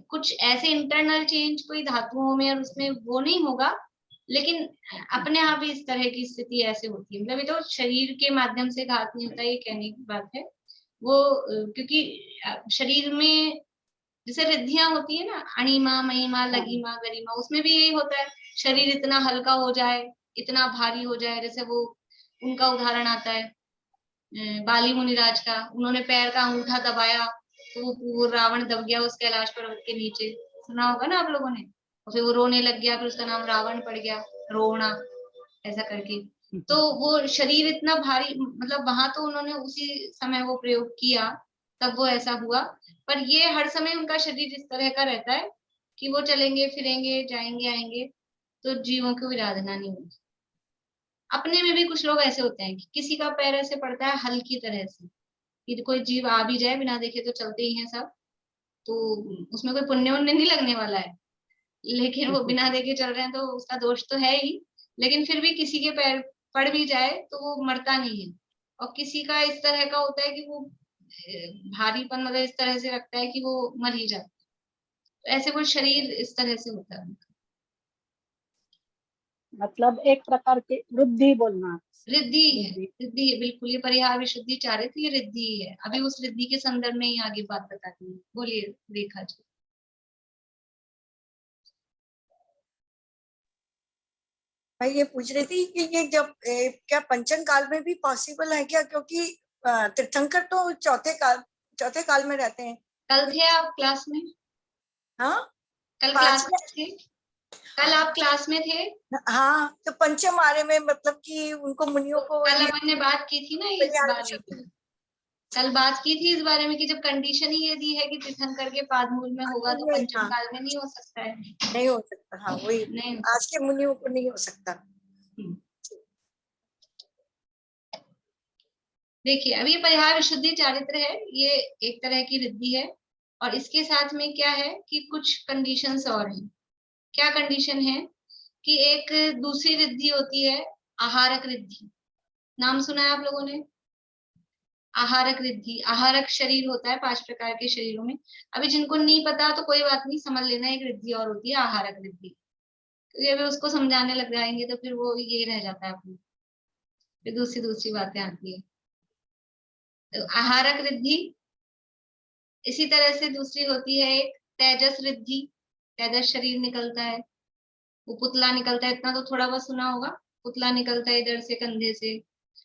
Speaker 1: कुछ ऐसे इंटरनल चेंज कोई धातुओं में और उसमें वो नहीं होगा, लेकिन अपने आप ही इस तरह की स्थिति ऐसे होती है। मतलब ये तो शरीर के माध्यम से घात नहीं होता, ये कहने की बात है। वो क्योंकि शरीर में जैसे रिद्धियां होती है ना, अणिमा, महिमा, लघिमा, गरिमा, उसमें भी यही होता है, शरीर इतना हल्का हो जाए, इतना भारी हो जाए। जैसे वो उनका उदाहरण आता है बाली मुनिराज का, उन्होंने पैर का अंगूठा दबाया तो वो रावण दब गया उस कैलाश पर्वत के नीचे, सुना होगा ना आप लोगों ने, और फिर वो रोने लग गया, फिर उसका नाम रावण पड़ गया, रोना ऐसा करके। तो वो शरीर इतना भारी, मतलब वहां तो उन्होंने उसी समय वो प्रयोग किया, तब वो ऐसा हुआ। पर ये हर समय उनका शरीर इस तरह का रहता है कि वो चलेंगे फिरेंगे, जाएंगे आएंगे, तो जीवों की विराधना नहीं होती। अपने में भी कुछ लोग ऐसे होते हैं कि किसी का पैर ऐसे पड़ता है हल की तरह से कि कोई जीव आ भी जाए बिना देखे तो चलते ही हैं सब, तो उसमें कोई पुण्य उन्य नहीं लगने वाला है, लेकिन वो बिना देखे चल रहे हैं तो उसका दोष तो है ही। लेकिन फिर भी किसी के पैर पड़ भी जाए तो वो मरता नहीं है। और किसी का इस तरह का होता है कि वो भारीपन मतलब इस तरह से रखता है कि वो मर ही जाता है। तो ऐसे कोई शरीर इस तरह से होता है।
Speaker 5: मतलब एक प्रकार की वृद्धि बोलना।
Speaker 1: रिद्धि है, रिद्धि है, बिल्कुल। ये परिहार विशुद्धि चारित्र ये रिद्धि है। अभी उस रिद्धि के संदर्भ में ही आगे बात बताती है। बोलिए रेखा जी।
Speaker 13: मैं ये पूछ रही थी कि ये जब क्या पंचम काल में भी पॉसिबल है क्या, क्योंकि तीर्थंकर तो चौथे काल में रहते हैं।
Speaker 1: कल थे आप क्लास में?
Speaker 13: हाँ
Speaker 1: कल क्लास में थे? कल आप क्लास में थे?
Speaker 13: हाँ, तो पंचम आर्य में मतलब कि उनको मुनियों को
Speaker 1: कल अपन ने बात की थी ना इस बारे में। कल बात की थी इस बारे में कि जब कंडीशन ही ये दी है कि तीर्थंकर के पादमूल में होगा तो पंचम काल में नहीं हो सकता है।
Speaker 13: नहीं हो सकता। हाँ वही,
Speaker 1: नहीं,
Speaker 13: आज के मुनियों को नहीं हो सकता।
Speaker 1: देखिए अभी परिहार विशुद्धि चारित्र है, ये एक तरह की रिद्धि है। और इसके साथ में क्या है कि कुछ कंडीशंस और हैं। क्या कंडीशन है कि एक दूसरी रिद्धि होती है आहारक रिद्धि। नाम सुना है आप लोगों ने? आहारक रिद्धि, आहारक शरीर होता है 5 प्रकार के शरीरों में। अभी जिनको नहीं पता तो कोई बात नहीं, समझ लेना। एक रिद्धि और होती है आहारक रिद्धि, क्योंकि अभी उसको समझाने लग जाएंगे तो फिर वो ये रह जाता है अपनी, फिर दूसरी बातें आती है। तो आहारक रिद्धि। इसी तरह से दूसरी होती है एक तेजस रिद्धि। तेजस शरीर निकलता है, वो पुतला निकलता है। इतना तो थोड़ा बहुत सुना होगा, पुतला निकलता है इधर से कंधे से।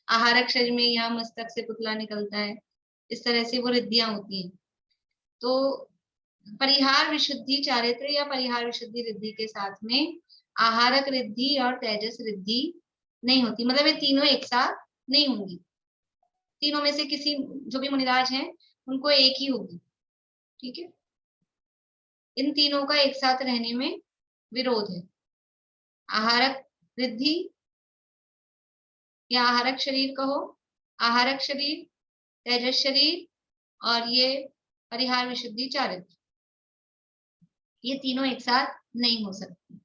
Speaker 1: आहारक शरीर में यहाँ मस्तक से पुतला निकलता है। इस तरह से वो रिद्धियां होती हैं। तो परिहार विशुद्धि चारित्र या परिहार विशुद्धि रिद्धि के साथ में आहारक रिद्धि और तेजस रिद्धि नहीं होती। मतलब ये तीनों एक साथ नहीं होंगी। तीनों में से किसी जो भी मुनिराज हैं उनको एक ही होगी। ठीक है, इन तीनों का एक साथ रहने में विरोध है। आहारक रिद्धि या आहारक शरीर कहो, आहारक शरीर, तेजस शरीर और ये परिहार विशुद्धि चारित्र, ये तीनों एक साथ नहीं हो सकती।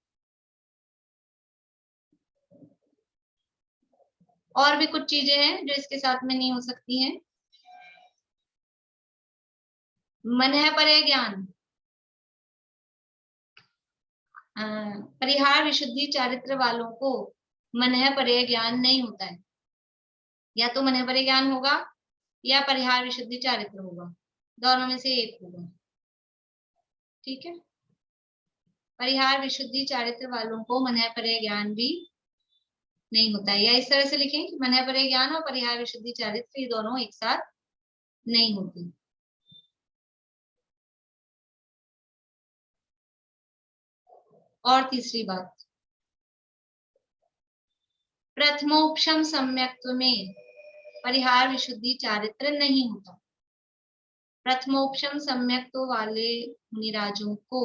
Speaker 1: और भी कुछ चीजें हैं जो इसके साथ में नहीं हो सकती हैं। मनः परे ज्ञान, परिहार विशुद्धि चारित्र वालों को मनः परे ज्ञान नहीं होता है। या तो मनः परे ज्ञान होगा या परिहार विशुद्धि चारित्र होगा, दोनों में से एक होगा। ठीक है, परिहार विशुद्धि चारित्र वालों को मनः परे ज्ञान भी नहीं होता है। या इस तरह से लिखें कि मनः परे ज्ञान और परिहार विशुद्धि चारित्र ये दोनों एक साथ नहीं होते। और तीसरी बात, प्रथमोपशम सम्यक्त्व में परिहार विशुद्धि चारित्र नहीं होता। प्रथमोपशम सम्यक्त्व वाले मुनिराजों को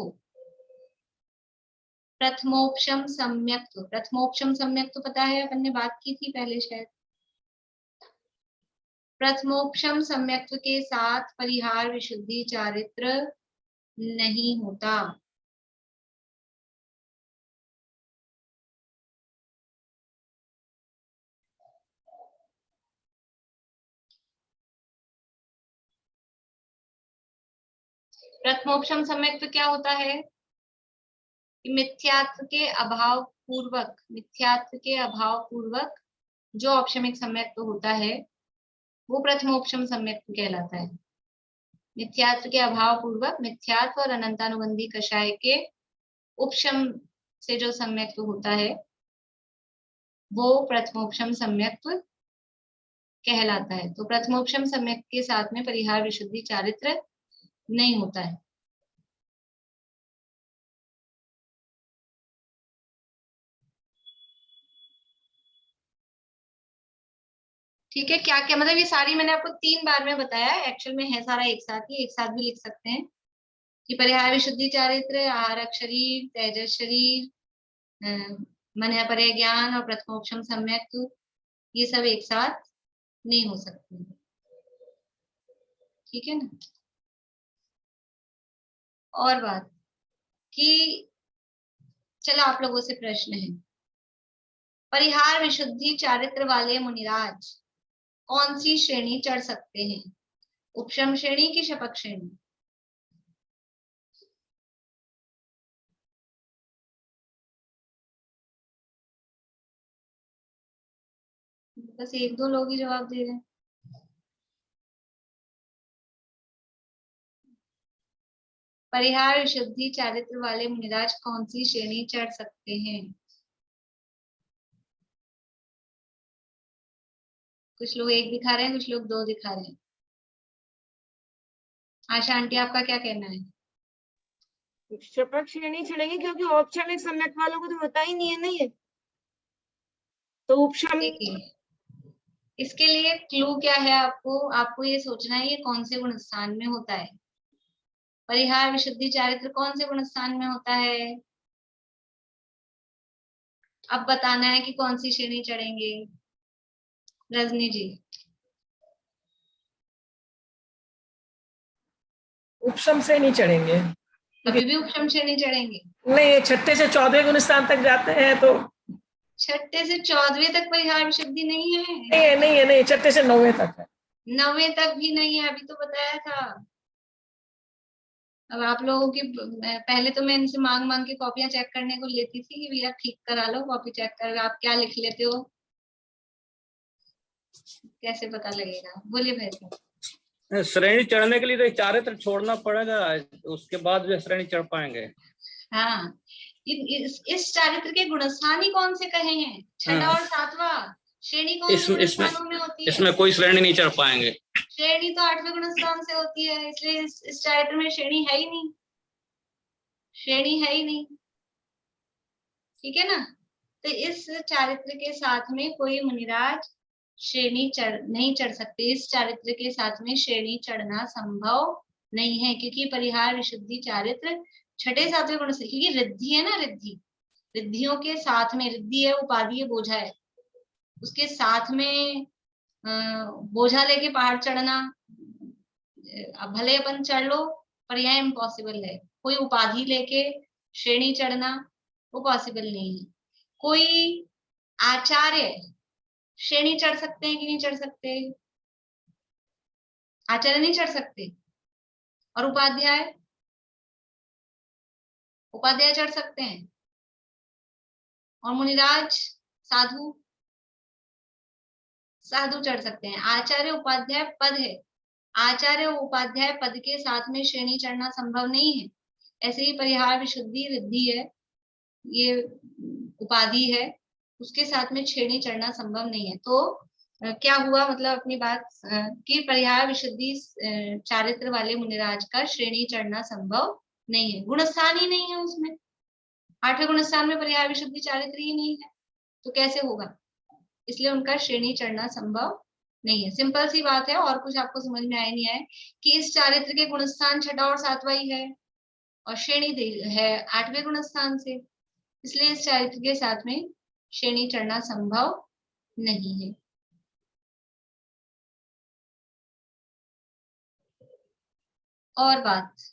Speaker 1: प्रथमोपशम सम्यक्त्व पता है, अपन ने बात की थी पहले शायद। प्रथमोपशम सम्यक्त्व के साथ परिहार विशुद्धि चारित्र नहीं होता। प्रथमोपशम सम्यक्त्व क्या होता है कि मिथ्यात्व के अभाव पूर्वक जो औपशमिक सम्यक्त्व होता है वो प्रथमोपशम सम्यक्त्व कहलाता है। मिथ्यात्व के अभाव पूर्वक, मिथ्यात्व और अनंतानुबंधी कषाय के उपशम से जो सम्यक्त्व होता है वो प्रथमोपशम सम्यक्त्व कहलाता है। तो प्रथमोपशम सम्यक्त्व के साथ में परिहार विशुद्धि चारित्र नहीं होता है। ठीक है, क्या क्या मतलब ये सारी मैंने आपको 3 बार में बताया है, एक्चुअल में है सारा एक साथ ही, एक साथ भी लिख सकते हैं कि परिहार विशुद्धि चारित्र, आहारक शरीर, तेजस शरीर, मन परे ज्ञान और प्रथमोपशम सम्यक, ये सब एक साथ नहीं हो सकते। ठीक है ना। और बात कि चलो आप लोगों से प्रश्न है, परिहार विशुद्धि चारित्र वाले मुनिराज कौन सी श्रेणी चढ़ सकते हैं? उपशम श्रेणी की शपथ श्रेणी? बस एक दो लोग ही जवाब दे रहे हैं। परिहार विशुद्धि चारित्र वाले मुनिराज कौन सी श्रेणी चढ़ सकते हैं? कुछ लोग एक दिखा रहे हैं, कुछ लोग दो दिखा रहे हैं। आशा आंटी, आपका क्या कहना है?
Speaker 6: शपथ श्रेणी चढ़ेंगे क्योंकि औपचारिक सम्यक वालों को तो होता ही नहीं है ना ये, तो उपशम।
Speaker 1: इसके लिए क्लू क्या है आपको? आपको ये सोचना है ये कौन से गुण स्थान में होता है। परिहार विशुद्धि चारित्र कौन से गुण स्थान में होता है? अब बताना है कि कौन सी श्रेणी चढ़ेंगे। रजनी जी।
Speaker 4: उपशम से नहीं चढ़ेंगे,
Speaker 1: कभी भी उपशम श्रेणी चढ़ेंगे
Speaker 4: नहीं, छठे से 14वें गुण स्थान तक जाते हैं तो।
Speaker 1: छठे से 14वें तक परिहार विशुद्धि नहीं है।
Speaker 4: नहीं, छठे से 9वें तक है।
Speaker 1: 9वें तक भी नहीं है, अभी तो बताया था। अब आप लोगों की पहले तो मैं इनसे मांग मांग के कॉपियां चेक करने को लेती थी कि भैया ठीक करा लो, कॉपी चेक कर, आप क्या लिख लेते हो, कैसे पता लगेगा? बोलिए भाई साहब।
Speaker 14: श्रेणी चढ़ने के लिए तो चारित्र छोड़ना पड़ेगा, उसके बाद जो श्रेणी चढ़ पाएंगे।
Speaker 1: हाँ, इस चारित्र के गुणस्थान ही कौन से कहे हैं? छठा और सातवां श्रेणी कौन से गुणस्थानों में होती है?
Speaker 14: इसमें कोई श्रेणी नहीं चढ़ पाएंगे।
Speaker 1: श्रेणी तो 8वें गुणस्थान से होती है, इसलिए इस चारित्र में श्रेणी है ही नहीं, श्रेणी है ही नहीं। ठीक है ना। तो इस चारित्र के साथ में कोई मुनिराज श्रेणी नहीं चढ़ सकते। इस चारित्र के साथ में श्रेणी चढ़ना संभव नहीं है, क्योंकि परिहार विशुद्धि चारित्र छठे सातवें गुण से, क्योंकि रिद्धि है ना, रिद्धियों के साथ में, रिद्धि है, उपाधि है, बोझा है, उसके साथ में बोझा लेके पहाड़ चढ़ना, अब भले अपन चढ़ लो पर यह इम्पॉसिबल है। कोई उपाधि लेके श्रेणी चढ़ना वो पॉसिबल नहीं है। कोई आचार्य श्रेणी चढ़ सकते हैं कि नहीं चढ़ सकते? आचार्य नहीं चढ़ सकते। और उपाध्याय चढ़ सकते हैं। और मुनिराज साधु चढ़ सकते हैं। आचार्य उपाध्याय पद है, आचार्य उपाध्याय पद के साथ में श्रेणी चढ़ना संभव नहीं है। ऐसे ही परिहार विशुद्धि रिद्धि है, ये उपाधि है, उसके साथ में श्रेणी चढ़ना संभव नहीं है। तो क्या हुआ मतलब अपनी बात कि परिहार विशुद्धि चारित्र वाले मुनिराज का श्रेणी चढ़ना संभव नहीं है, गुणस्थान ही नहीं है उसमें। 8वें गुणस्थान में परिहार विशुद्धि चारित्र ही नहीं है, तो कैसे होगा? इसलिए उनका श्रेणी चढ़ना संभव नहीं है। सिंपल सी बात है, और कुछ आपको समझ में आया नहीं है कि इस चारित्र के गुणस्थान छठा और सातवां ही है और श्रेणी है 8वें गुणस्थान से, इसलिए इस चारित्र के साथ में श्रेणी चढ़ना संभव नहीं है। और बात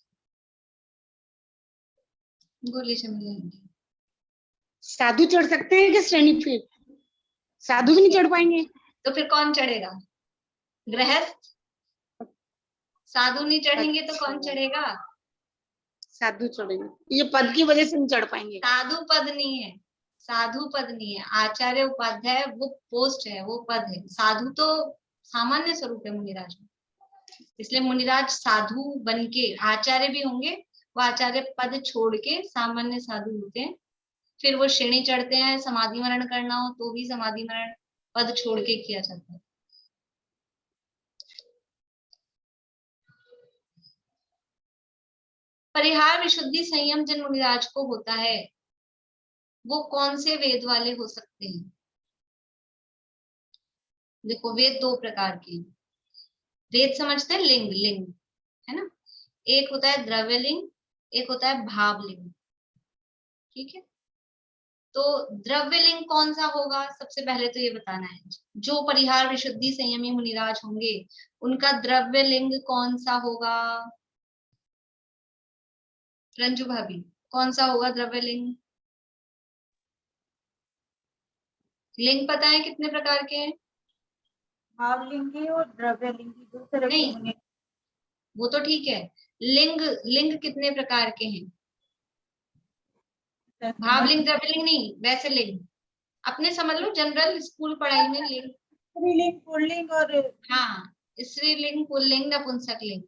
Speaker 1: बोलिए शमिला।
Speaker 15: साधु चढ़ सकते हैं कि श्रेणी? फिर साधु भी नहीं चढ़ पाएंगे
Speaker 1: तो फिर कौन चढ़ेगा? गृहस्थ। साधु नहीं चढ़ेंगे तो कौन चढ़ेगा?
Speaker 15: साधु चढ़ेंगे, ये पद की वजह से नहीं चढ़ पाएंगे।
Speaker 1: साधु पद नहीं है, साधु पद नहीं है। आचार्य उपाध्याय वो पोस्ट है, वो पद है। साधु तो सामान्य स्वरूप है मुनिराज में, इसलिए मुनिराज साधु बन के आचार्य भी होंगे, वो आचार्य पद छोड़ के सामान्य साधु होते हैं। फिर वो श्रेणी चढ़ते हैं, समाधि मरण करना हो तो भी समाधि मरण पद छोड़ के किया जाता है। परिहार विशुद्धि संयम जिन मुनिराज को होता है वो कौन से वेद वाले हो सकते हैं? देखो, वेद दो प्रकार के। वेद समझते हैं लिंग है ना। एक होता है द्रव्य लिंग, एक होता है भाव लिंग। ठीक है। तो द्रव्य लिंग कौन सा होगा, सबसे पहले तो ये बताना है। जो परिहार विशुद्धि संयमी मुनिराज होंगे उनका द्रव्य लिंग कौन सा होगा? रंजू भाभी, कौन सा होगा द्रव्य लिंग? लिंग पता है कितने प्रकार के हैं?
Speaker 12: भावलिंगी और द्रव्यलिंगी दो तरह के
Speaker 1: नहीं,
Speaker 12: मुनि।
Speaker 1: वो तो ठीक है, लिंग लिंग कितने प्रकार के हैं? भावलिंग द्रव्यलिंग नहीं, वैसे लिंग अपने समझ लो, जनरल स्कूल पढ़ाई में लिंग।
Speaker 12: स्त्रीलिंग, पुल्लिंग और
Speaker 1: हाँ, स्त्रीलिंग, पुल्लिंग, नपुंसक लिंग।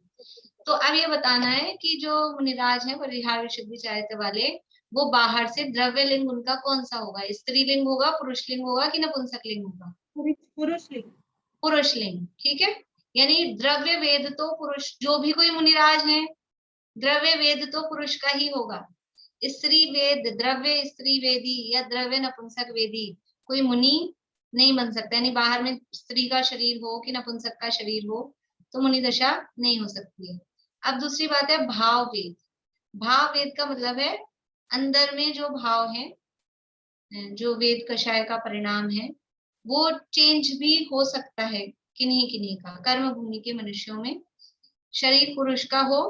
Speaker 1: तो अब ये बताना है कि जो मुनिराज है परिहार विशुद्धि चारित्र वाले, वो बाहर से द्रव्य लिंग उनका कौन सा होगा? स्त्रीलिंग होगा, पुरुष लिंग होगा कि नपुंसक लिंग होगा?
Speaker 12: पुरुष लिंग।
Speaker 1: पुरुष लिंग, ठीक है। यानी द्रव्य वेद तो पुरुष, जो भी कोई मुनिराज है द्रव्य वेद तो पुरुष का ही होगा। स्त्री वेद, द्रव्य स्त्री वेदी या द्रव्य नपुंसक वेदी कोई मुनि नहीं बन सकता। यानी बाहर में स्त्री का शरीर हो कि नपुंसक का शरीर हो तो मुनि दशा नहीं हो सकती है। अब दूसरी बात है भाव वेद। भाव वेद का मतलब है अंदर में जो भाव है, जो वेद कषाय का परिणाम है, वो चेंज भी हो सकता है किन्हीं किन्हीं का। कर्म भूमि के मनुष्यों में शरीर पुरुष का हो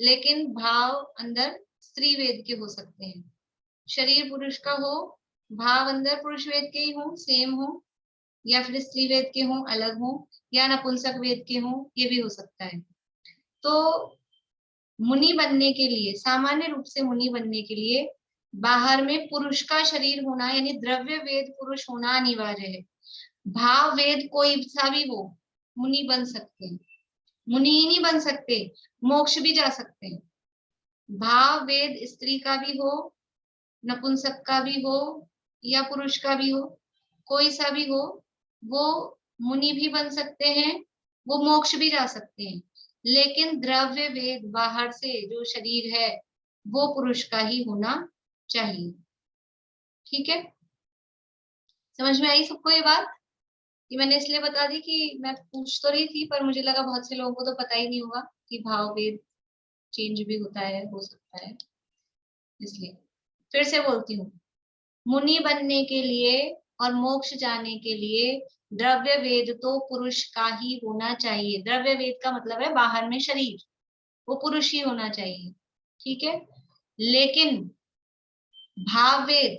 Speaker 1: लेकिन भाव अंदर स्त्री वेद के हो सकते हैं। शरीर पुरुष का हो, भाव अंदर पुरुष वेद के ही हो, सेम हो, या फिर स्त्री वेद के हो, अलग हो, या नपुंसक वेद के हो, ये भी हो सकता है। तो मुनि बनने के लिए, सामान्य रूप से मुनि बनने के लिए बाहर में पुरुष का शरीर होना यानी द्रव्य वेद पुरुष होना अनिवार्य है। भाव वेद कोई सा भी हो मुनि बन सकते हैं। मुनि ही नहीं बन सकते, मोक्ष भी जा सकते हैं। भाव वेद स्त्री का भी हो, नपुंसक का भी हो या पुरुष का भी हो, कोई सा भी हो, वो मुनि भी बन सकते हैं, वो मोक्ष भी जा सकते हैं। लेकिन द्रव्य वेद बाहर से जो शरीर है वो पुरुष का ही होना चाहिए। ठीक है, समझ में आई सबको ये बात? कि मैंने इसलिए बता दी कि मैं पूछ तो रही थी पर मुझे लगा बहुत से लोगों को तो पता ही नहीं होगा कि भाव वेद चेंज भी होता है, हो सकता है, इसलिए फिर से बोलती हूँ। मुनि बनने के लिए और मोक्ष जाने के लिए द्रव्य वेद तो पुरुष का ही होना चाहिए। द्रव्य वेद का मतलब है बाहर में शरीर, वो पुरुष ही होना चाहिए। ठीक है, लेकिन भाव वेद,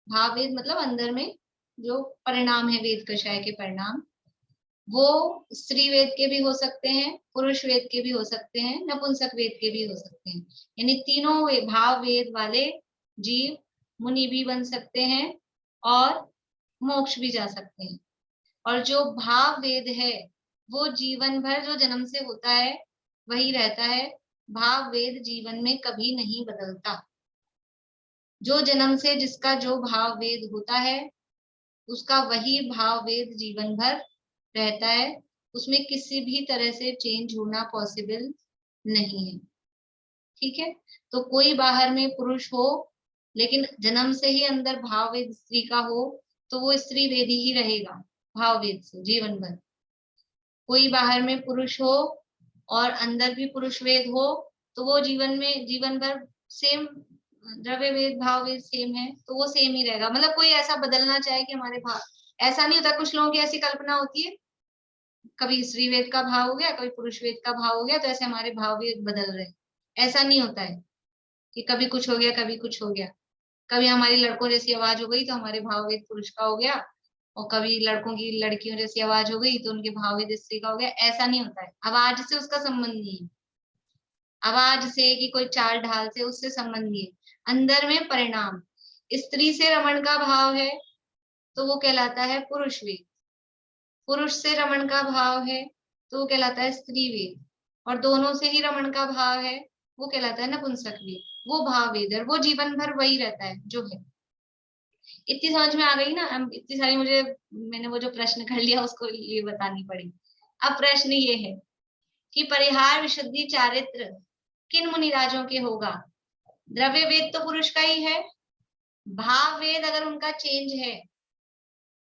Speaker 1: भाव वेद मतलब अंदर में जो परिणाम है वेद कषाय के परिणाम, वो स्त्री वेद के भी हो सकते हैं, पुरुष वेद के भी हो सकते हैं, नपुंसक वेद के भी हो सकते हैं। यानी तीनों भाव वेद वाले जीव मुनि भी बन सकते हैं और मोक्ष भी जा सकते हैं। और जो भाव वेद है वो जीवन भर जो जन्म से होता है वही रहता है। भाव वेद जीवन में कभी नहीं बदलता। जो जन्म से जिसका जो भाव वेद होता है उसका वही भाव वेद जीवन भर रहता है, उसमें किसी भी तरह से चेंज होना पॉसिबल नहीं है। ठीक है, तो कोई बाहर में पुरुष हो लेकिन जन्म से ही अंदर भाव वेद स्त्री का हो तो वो स्त्री वेदी ही रहेगा भाव वेद से जीवन भर। कोई बाहर में पुरुष हो और अंदर भी पुरुष वेद हो तो वो जीवन में जीवन भर सेम द्रव्य वेद भाव वेद सेम है तो वो सेम ही रहेगा। मतलब कोई ऐसा बदलना चाहे कि हमारे भाव, ऐसा नहीं होता। कुछ लोगों की ऐसी कल्पना होती है कभी स्त्री वेद का भाव हो गया कभी पुरुष वेद का भाव हो गया तो ऐसे हमारे भाव वेद बदल रहे। ऐसा नहीं होता है कि कभी कुछ हो गया कभी कुछ हो गया। कभी हमारी लड़कों जैसी आवाज हो गई तो हमारे भाव वेद पुरुष का हो गया, और कभी लड़कों की लड़कियों जैसी आवाज हो गई तो उनके भाव वेद स्त्री का हो गया। ऐसा नहीं होता है। आवाज से उसका संबंध नहीं है, आवाज से कि कोई चाल ढाल से उससे संबंध नहीं है। अंदर में परिणाम, स्त्री से रमण का भाव है तो वो कहलाता है पुरुष वेद, पुरुष से रमण का भाव है तो वो कहलाता है स्त्री वेद, और दोनों से ही रमण का भाव है वो कहलाता है नपुंसक वेद। वो भाव वेद है, वो जीवन भर वही रहता है जो है। इतनी समझ में आ गई ना? इतनी सारी मैंने वो जो प्रश्न कर लिया उसको ये बतानी पड़ी। अब प्रश्न ये है कि परिहार विशुद्धि चारित्र किन मुनिराजों के होगा? द्रव्य वेद तो पुरुष का ही है। भाव वेद अगर उनका चेंज है,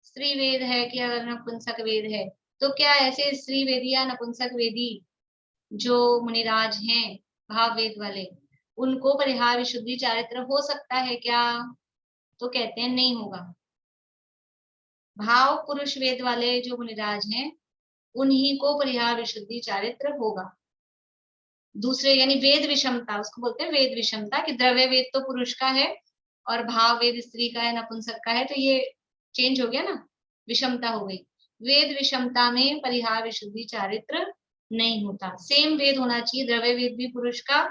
Speaker 1: स्त्री वेद है कि अगर नपुंसक वेद है, तो क्या ऐसे स्त्री वेदी या नपुंसक वेदी जो मुनिराज हैं भाव वेद वाले, उनको परिहार विशुद्धि चारित्र हो सकता है क्या? तो कहते हैं नहीं होगा। भाव पुरुष वेद वाले जो मुनिराज हैं उन्हीं को परिहार विशुद्धि चारित्र होगा। दूसरे यानी वेद विषमता, उसको बोलते हैं वेद विषमता, कि द्रव्य वेद तो पुरुष का है और भाव वेद स्त्री का है, नपुंसक का है, तो ये चेंज हो गया ना, विषमता हो गई। वेद विषमता में परिहार विशुद्धि चारित्र नहीं होता। सेम वेद होना चाहिए, द्रव्य वेद भी पुरुष का,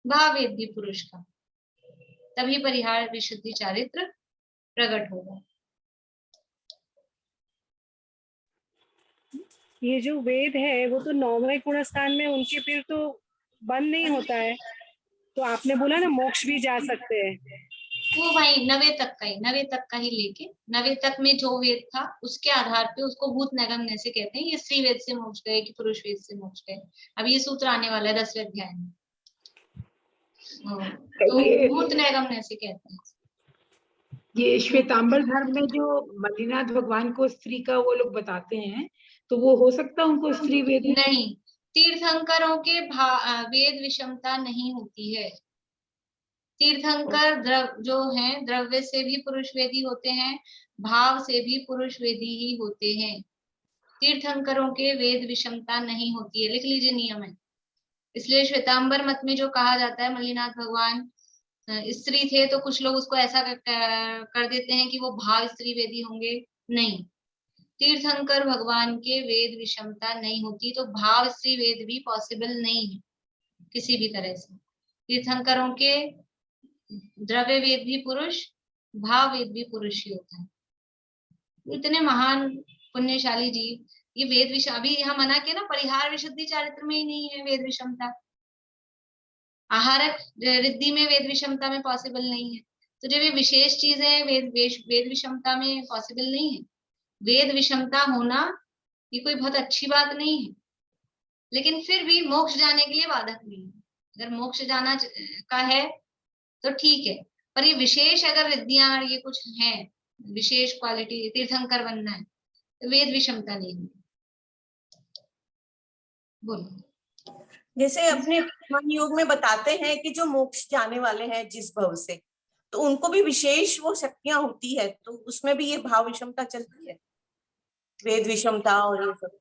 Speaker 1: भाव वेद भी पुरुष का, तभी परिहार विशुद्धि चारित्र प्रकट होगा।
Speaker 2: ये जो वेद है वो तो 9वें गुणस्थान में उनके फिर तो बंद नहीं होता है, तो आपने बोला ना मोक्ष भी जा सकते हैं,
Speaker 1: वो भाई 9वें तक का ही, 9वें तक का ही लेके 9वें तक में जो वेद था उसके आधार पे उसको भूत नैगम्य से कहते हैं। ये स्त्री वेद से मोक्ष गए कि पुरुष वेद से मोक्ष गए, अब ये सूत्र आने वाला है 10वें अध्याय में। तो भूत नैगम्य से कहते हैं।
Speaker 9: ये श्वेतांबर धर्म में जो मल्लिनाथ भगवान को स्त्री का वो लोग बताते हैं, तो वो हो सकता है उनको स्त्री वेद है?
Speaker 1: नहीं, तीर्थंकरों के वेद विषमता नहीं होती है। तीर्थंकर जो हैं द्रव्य से भी पुरुष वेदी होते हैं, भाव से भी पुरुष वेदी ही होते हैं। तीर्थंकरों के वेद विषमता नहीं होती है, लिख लीजिए नियम है। इसलिए श्वेतांबर मत में जो कहा जाता है मल्लिनाथ भगवान स्त्री थे, तो कुछ लोग उसको ऐसा कर देते हैं कि वो भाव स्त्री वेदी होंगे। नहीं, तीर्थंकर भगवान के वेद विषमता नहीं होती, तो भाव स्त्री वेद भी पॉसिबल नहीं है किसी भी तरह से। तीर्थंकरों के द्रव्य वेद भी पुरुष, भाव वेद भी पुरुष ही होता है। इतने महान पुण्यशाली जीव, ये वेद विषम, अभी यहाँ मना किया ना, परिहार विशुद्धि चारित्र में ही नहीं है वेद विषमता। आहारक रिद्धि में वेद विषमता में पॉसिबल नहीं है, तो जब ये विशेष चीजें वेद विषमता में पॉसिबल नहीं है। वेद विषमता होना ये कोई बहुत अच्छी बात नहीं है, लेकिन फिर भी मोक्ष जाने के लिए बाधक नहीं है। अगर मोक्ष जाना का है तो ठीक है, पर ये विशेष अगर रिद्धियां ये कुछ हैं, विशेष क्वालिटी, तीर्थंकर बनना है, तो वेद विषमता नहीं है। बोलो।
Speaker 6: जैसे अपने ब्रह्म योग में बताते हैं कि जो मोक्ष जाने वाले हैं जिस भव से, तो उनको भी विशेष वो शक्तियां होती है, तो उसमें भी ये भाव विषमता चलती है, वेद विषमता और ये सब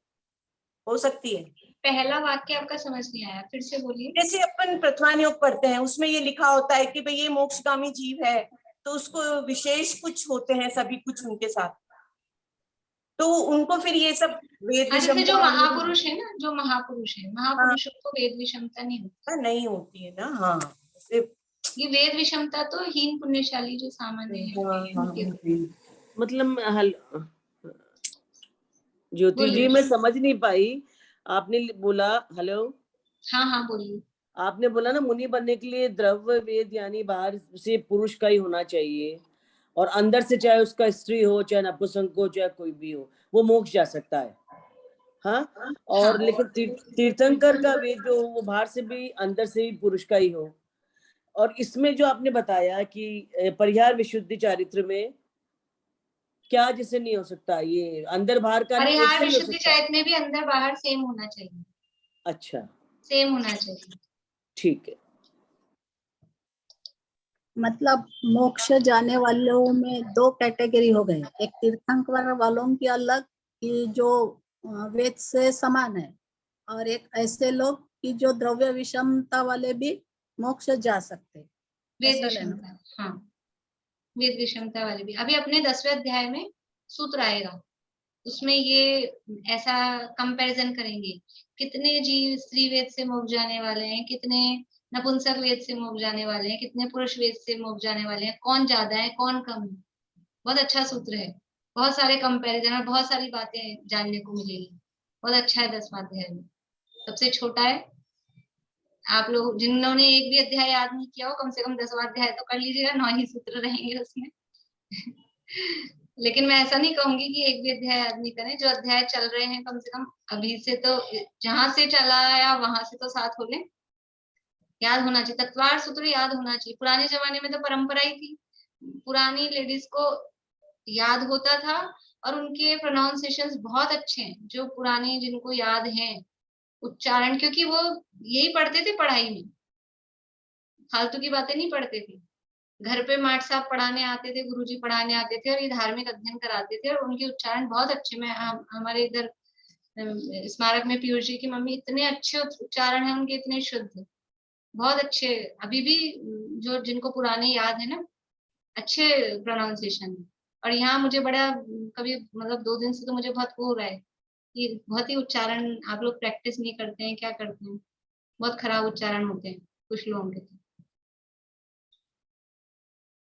Speaker 6: हो सकती है।
Speaker 1: पहला वाक्य आपका समझ नहीं आया, फिर से बोलिए।
Speaker 6: जैसे अपन प्रथमान योग पढ़ते हैं, उसमें ये लिखा होता है कि भाई ये मोक्षगामी जीव है, तो उसको विशेष कुछ होते हैं सभी कुछ उनके साथ, तो उनको फिर ये सब वेद
Speaker 1: जैसे जो महापुरुष है ना, जो महापुरुष है, महापुरुषों को वेद विषमता नहीं होती,
Speaker 6: नहीं होती है ना। हाँ,
Speaker 1: ये वेद विषमता तो हीन पुण्यशाली जो सामान्य है।
Speaker 10: मतलब ज्योति जी मैं समझ नहीं पाई, आपने बोला हेलो,
Speaker 1: हाँ बोलिए।
Speaker 10: आपने बोला ना मुनि बनने के लिए द्रव्य वेद यानी बाहर से पुरुष का ही होना चाहिए, और अंदर से चाहे उसका स्त्री हो, चाहे नपुंसक हो, चाहे कोई भी हो, वो मोक्ष जा सकता है। हाँ, और लेकिन तीर्थंकर का वेद जो वो बाहर से भी अंदर से भी पुरुष का ही हो। और इसमें जो आपने बताया कि परिहार विशुद्धि चारित्र में क्या जिसे नहीं हो सकता, ये अंदर बाहर का नहीं,
Speaker 1: परिहार विशुद्धि चारित्र में भी अंदर बाहर सेम होना चाहिए।
Speaker 10: अच्छा,
Speaker 1: सेम होना चाहिए,
Speaker 10: ठीक है।
Speaker 5: मतलब मोक्ष जाने वालों में दो कैटेगरी हो गए, एक तीर्थंकर वालों की अलग कि जो वेद से समान है, और एक ऐसे लोग कि जो द्रव्य विषमता वाले भी मोक्ष जा सकते।
Speaker 1: वेद विषमता, हाँ, वेद विषमता वाले भी। अभी अपने 10वें अध्याय में सूत्र आएगा, उसमें ये ऐसा कंपैरिजन करेंगे, कितने जीव स्त्री वेद से मोक्ष जाने वाले हैं, कितने नपुंसक वेद से मोक्ष जाने वाले हैं, कितने पुरुष वेद से मोक्ष जाने वाले हैं, कौन ज्यादा है कौन कम है। बहुत अच्छा सूत्र है, बहुत सारे कंपैरिजन और बहुत सारी बातें जानने को मिलेगी। बहुत अच्छा है 10वां अध्याय में, सबसे छोटा है। आप लोग जिन्होंने एक भी अध्याय याद नहीं किया हो, कम से कम 10वां अध्याय तो कर लीजिएगा, 9 ही सूत्र रहेंगे उसमें। लेकिन मैं ऐसा नहीं कहूंगी कि एक भी अध्याय याद नहीं करें, जो अध्याय चल रहे हैं कम से कम अभी से तो, जहां से चला या वहां से तो 7 हो लें, याद होना चाहिए। तत्वार सूत्र याद होना चाहिए। पुराने जमाने में तो परंपरा ही थी, पुरानी लेडीज को याद होता था, और उनके प्रोनाउंसिएशंस बहुत अच्छे हैं, जो पुराने जिनको याद हैं उच्चारण, क्योंकि वो यही पढ़ते थे पढ़ाई में, फालतू की बातें नहीं पढ़ते थे। घर पे माट साहब पढ़ाने आते थे, गुरुजी पढ़ाने आते थे और ये धार्मिक अध्ययन कराते थे और उनके उच्चारण बहुत अच्छे। में हमारे इधर स्मारक में पीयूष जी की मम्मी, इतने अच्छे उच्चारण है उनके, इतने शुद्ध, बहुत अच्छे। अभी भी जो जिनको पुराने याद है ना, अच्छे प्रोनाउंसिएशन। और यहाँ मुझे बड़ा कभी मतलब 2 दिन से तो मुझे बहुत हो रहा है कि बहुत ही उच्चारण आप लोग प्रैक्टिस नहीं करते हैं, क्या करते हैं, बहुत खराब उच्चारण होते हैं कुछ लोगों के।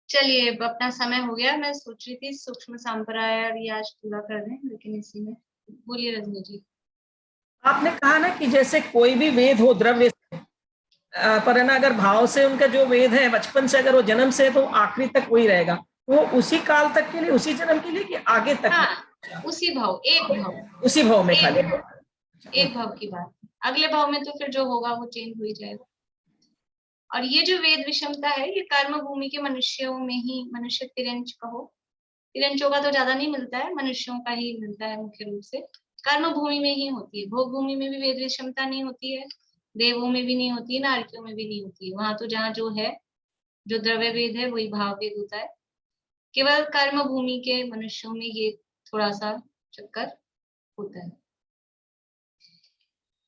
Speaker 1: चलिए अब अपना समय हो गया। मैं सोच रही थी सूक्ष्म संप्राय और ये आज पूरा कर दें, लेकिन इसी में बोलिए रजनी जी।
Speaker 4: आपने कहा ना कि जैसे कोई भी वेद हो द्रव्य से, पर है ना अगर भाव से उनका जो वेद है बचपन से, अगर वो जन्म से है तो आखिरी तक वही रहेगा, वो उसी काल तक के लिए, उसी जन्म के लिए कि आगे तक?
Speaker 1: हाँ, उसी भाव, एक भाव,
Speaker 4: उसी भाव में खाली
Speaker 1: एक भाव की बात। अगले भाव में तो फिर जो होगा वो चेंज हो ही जाएगा। और ये जो वेद विषमता है, ये कर्म भूमि के मनुष्यों में ही, मनुष्य तिरंच कहो, तिरंचों का तो ज्यादा नहीं मिलता है, मनुष्यों का ही मिलता है मुख्य रूप से। कर्म भूमि में ही होती है, भोग भूमि में भी वेद विषमता नहीं होती है, देवों में भी नहीं होती है, नारकियों में भी नहीं होती है। वहां तो जहाँ जो है, जो द्रव्य वेद है वही भाव वेद होता है। केवल कर्म भूमि के मनुष्यों में ये थोड़ा सा चक्कर होता है।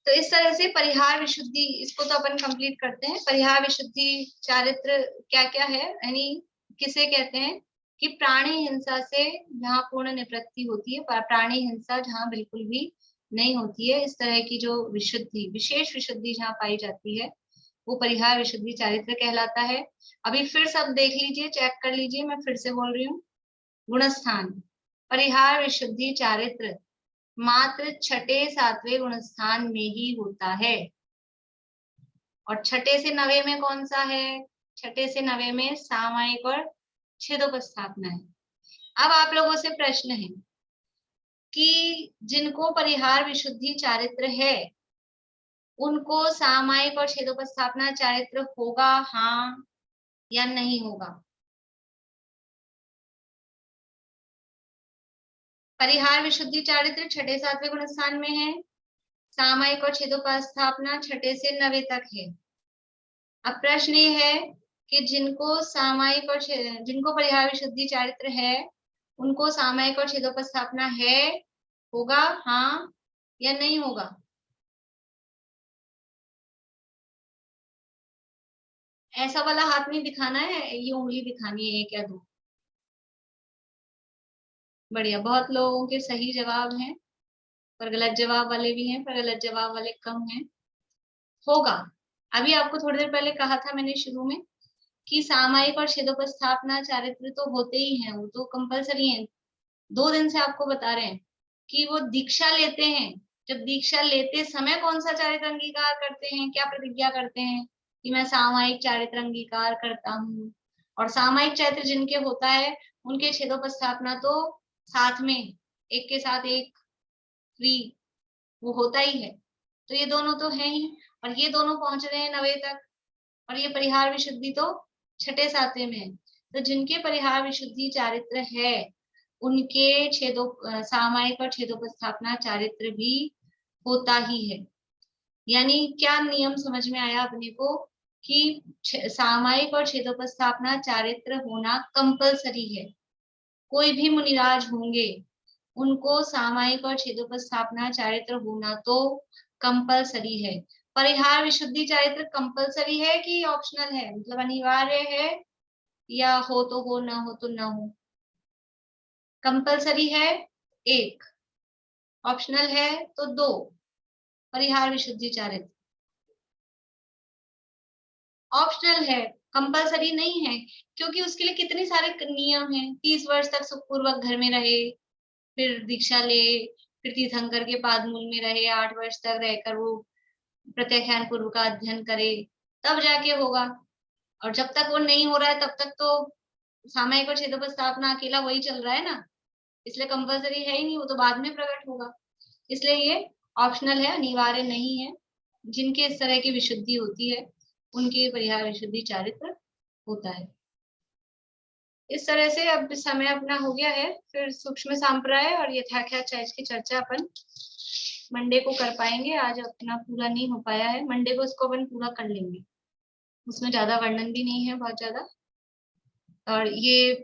Speaker 1: तो इस तरह से परिहार विशुद्धि, इसको तो अपन कंप्लीट करते हैं। परिहार विशुद्धि चारित्र क्या क्या है, यानी किसे कहते हैं कि प्राणी हिंसा से जहाँ पूर्ण निवृत्ति होती है, प्राणी हिंसा जहाँ बिल्कुल भी नहीं होती है, इस तरह की जो विशुद्धि, विशेष विशुद्धि जहाँ पाई जाती है, वो परिहार विशुद्धि चारित्र कहलाता है। अभी फिर सब देख लीजिए, चेक कर लीजिए, मैं फिर से बोल रही हूँ। गुणस्थान, परिहार विशुद्धि चारित्र मात्र 6ठे 7वें गुणस्थान में ही होता है। और 6ठे से 9वें में कौन सा है? 6ठे से 9वें में सामायिक और छेदोपस्थापना है। अब आप लोगों से प्रश्न है कि जिनको परिहार विशुद्धि चारित्र है, उनको सामायिक और छेदोपस्थापना चारित्र होगा, हाँ या नहीं होगा? परिहार विशुद्धि चारित्र 6ठे 7वें गुणस्थान में है, सामायिक और छेदोपस्थापना 6ठे से 9वें तक है। अब प्रश्न ये है कि जिनको सामायिक और जिनको परिहार विशुद्धि चारित्र है, उनको सामायिक और छेदोपस्थापना है, होगा हाँ या नहीं होगा? ऐसा वाला हाथ नहीं दिखाना है, ये उंगली दिखानी है, 1 या 2। बढ़िया, बहुत लोगों के सही जवाब हैं, पर गलत जवाब वाले भी हैं, पर गलत जवाब वाले कम हैं। होगा। अभी आपको थोड़ी देर पहले कहा था मैंने शुरू में कि सामायिक और छेदोपस्थापना चारित्र तो होते ही हैं, वो तो कंपलसरी है। 2 दिन से आपको बता रहे हैं कि वो दीक्षा लेते हैं, जब दीक्षा लेते समय कौन सा चारित्र अंगीकार करते हैं, क्या प्रतिज्ञा करते हैं कि मैं सामायिक चारित्र अंगीकार करता हूँ। और सामायिक चारित्र जिनके होता है, उनके छेदोपस्थापना तो साथ में, एक के साथ एक फ्री, वो होता ही है। तो ये दोनों तो है ही, और ये दोनों पहुंच रहे हैं 9वें तक, और ये परिहार विशुद्धि तो 6ठे 7वें में है। तो जिनके परिहार विशुद्धि चारित्र है, उनके सामायिक और छेदोपस्थापना चारित्र भी होता ही है। यानी क्या नियम समझ में आया अपने को कि सामायिक और छेदोपस्थापना चारित्र होना कंपलसरी है। कोई भी मुनिराज होंगे, उनको सामायिक और छेदोपस्थापना चारित्र होना तो कंपलसरी है। परिहार विशुद्धि चारित्र कंपलसरी है कि ऑप्शनल है, मतलब अनिवार्य है, या हो तो हो, ना हो तो ना हो? कंपलसरी है 1, ऑप्शनल है तो 2, परिहार विशुद्धि चारित्र। ऑप्शनल है, कंपलसरी नहीं है, क्योंकि उसके लिए कितने सारे नियम हैं। 30 वर्ष तक सुखपूर्वक घर में रहे, फिर दीक्षा ले, फिर तीर्थंकर के पादमूल में रहे, 8 वर्ष तक रहकर वो प्रत्याख्यान पूर्व का अध्ययन करे, तब जाके होगा। और जब तक वो नहीं हो रहा है, तब तक तो सामायिक और छेदोपस्थापना अकेला वही चल रहा है ना, इसलिए कंपलसरी है ही नहीं, वो तो बाद में प्रकट होगा। इसलिए ये ऑप्शनल है, अनिवार्य नहीं है। जिनके इस तरह की विशुद्धि होती है, उनके परिहार विशुद्धि चारित्र होता है। इस तरह से अब समय अपना हो गया है, फिर सूक्ष्म संप्राय और यथाख्याचार्य की चर्चा अपन मंडे को कर पाएंगे। आज अपना पूरा नहीं हो पाया है, मंडे को इसको अपन पूरा कर लेंगे। उसमें ज्यादा वर्णन भी नहीं है, बहुत ज्यादा। और ये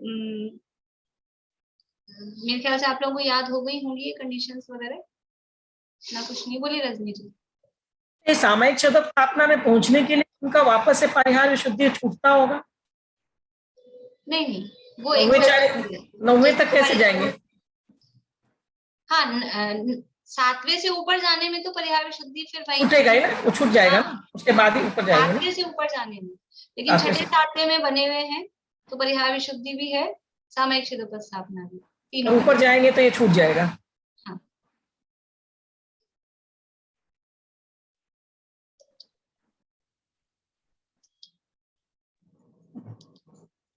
Speaker 1: मेरे ख्याल से आप लोगों को याद हो गई होंगी ये कंडीशंस वगैरह ना, कुछ नहीं बोली रजनी जी?
Speaker 4: ये सामयिक शतक स्थापना में पहुंचने के लिए उनका वापस से परिहार विशुद्धि छूटता होगा?
Speaker 1: नहीं, वो
Speaker 4: 9वें तक कैसे जाएंगे?
Speaker 1: हाँ, 7वें से ऊपर जाने में तो परिहार विशुद्धि फिर वही
Speaker 4: छूटेगा ही ना, वो छूट जाएगा ना, उसके बाद ही ऊपर जाएंगे ना।
Speaker 1: 7वें से ऊपर जाने में, लेकिन 6ठे 7वें में बने हुए हैं तो परिहार विशुद्धि भी है, सामयिक शतक स्थापना भी, तीनों
Speaker 4: ऊपर जाएंगे तो ये छूट जाएगा।
Speaker 1: हाँ।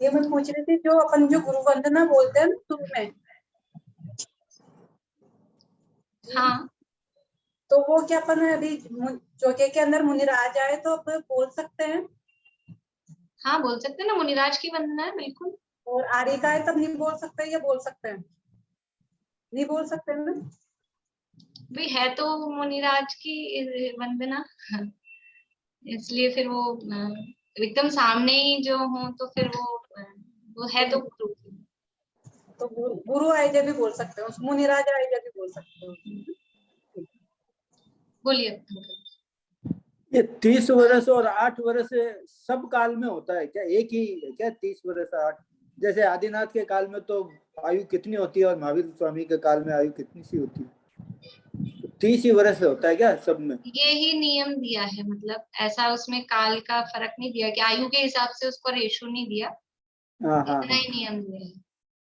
Speaker 5: ये मैं पूछ रही थी, जो अपन जो गुरु वंदना बोलते हैं शुरू में,
Speaker 1: हाँ,
Speaker 5: तो वो क्या अपन अभी चौके के अंदर मुनिराज आए तो अपन बोल सकते हैं?
Speaker 1: हाँ बोल सकते हैं ना, मुनिराज की वंदना है बिल्कुल।
Speaker 5: और आर्य का है तब नहीं बोल सकते या बोल सकते हैं? नहीं बोल सकते ना
Speaker 1: भाई, है तो मुनिराज की वंदना, इसलिए फिर वो एकदम सामने ही जो हो तो फिर वो है तो गुरु।
Speaker 5: तो गुरु आए जब भी बोल सकते हो, मुनिराज आए जब भी बोल सकते हो।
Speaker 1: बोलिए।
Speaker 16: ये 30 वर्ष और 8 वर्ष सब काल में होता है क्या? एक ही है क्या 30 वर्ष 8? जैसे आदिनाथ के काल में तो आयु कितनी होती है और महावीर स्वामी के काल में आयु कितनी सी होती है? तो 30 ही वर्ष होता है क्या सब में?
Speaker 1: ये ही नियम दिया है, मतलब ऐसा उसमें काल का फर्क नहीं दिया कि आयु के हिसाब से उसको रेशो नहीं दिया। इतना ही नियम दिया है,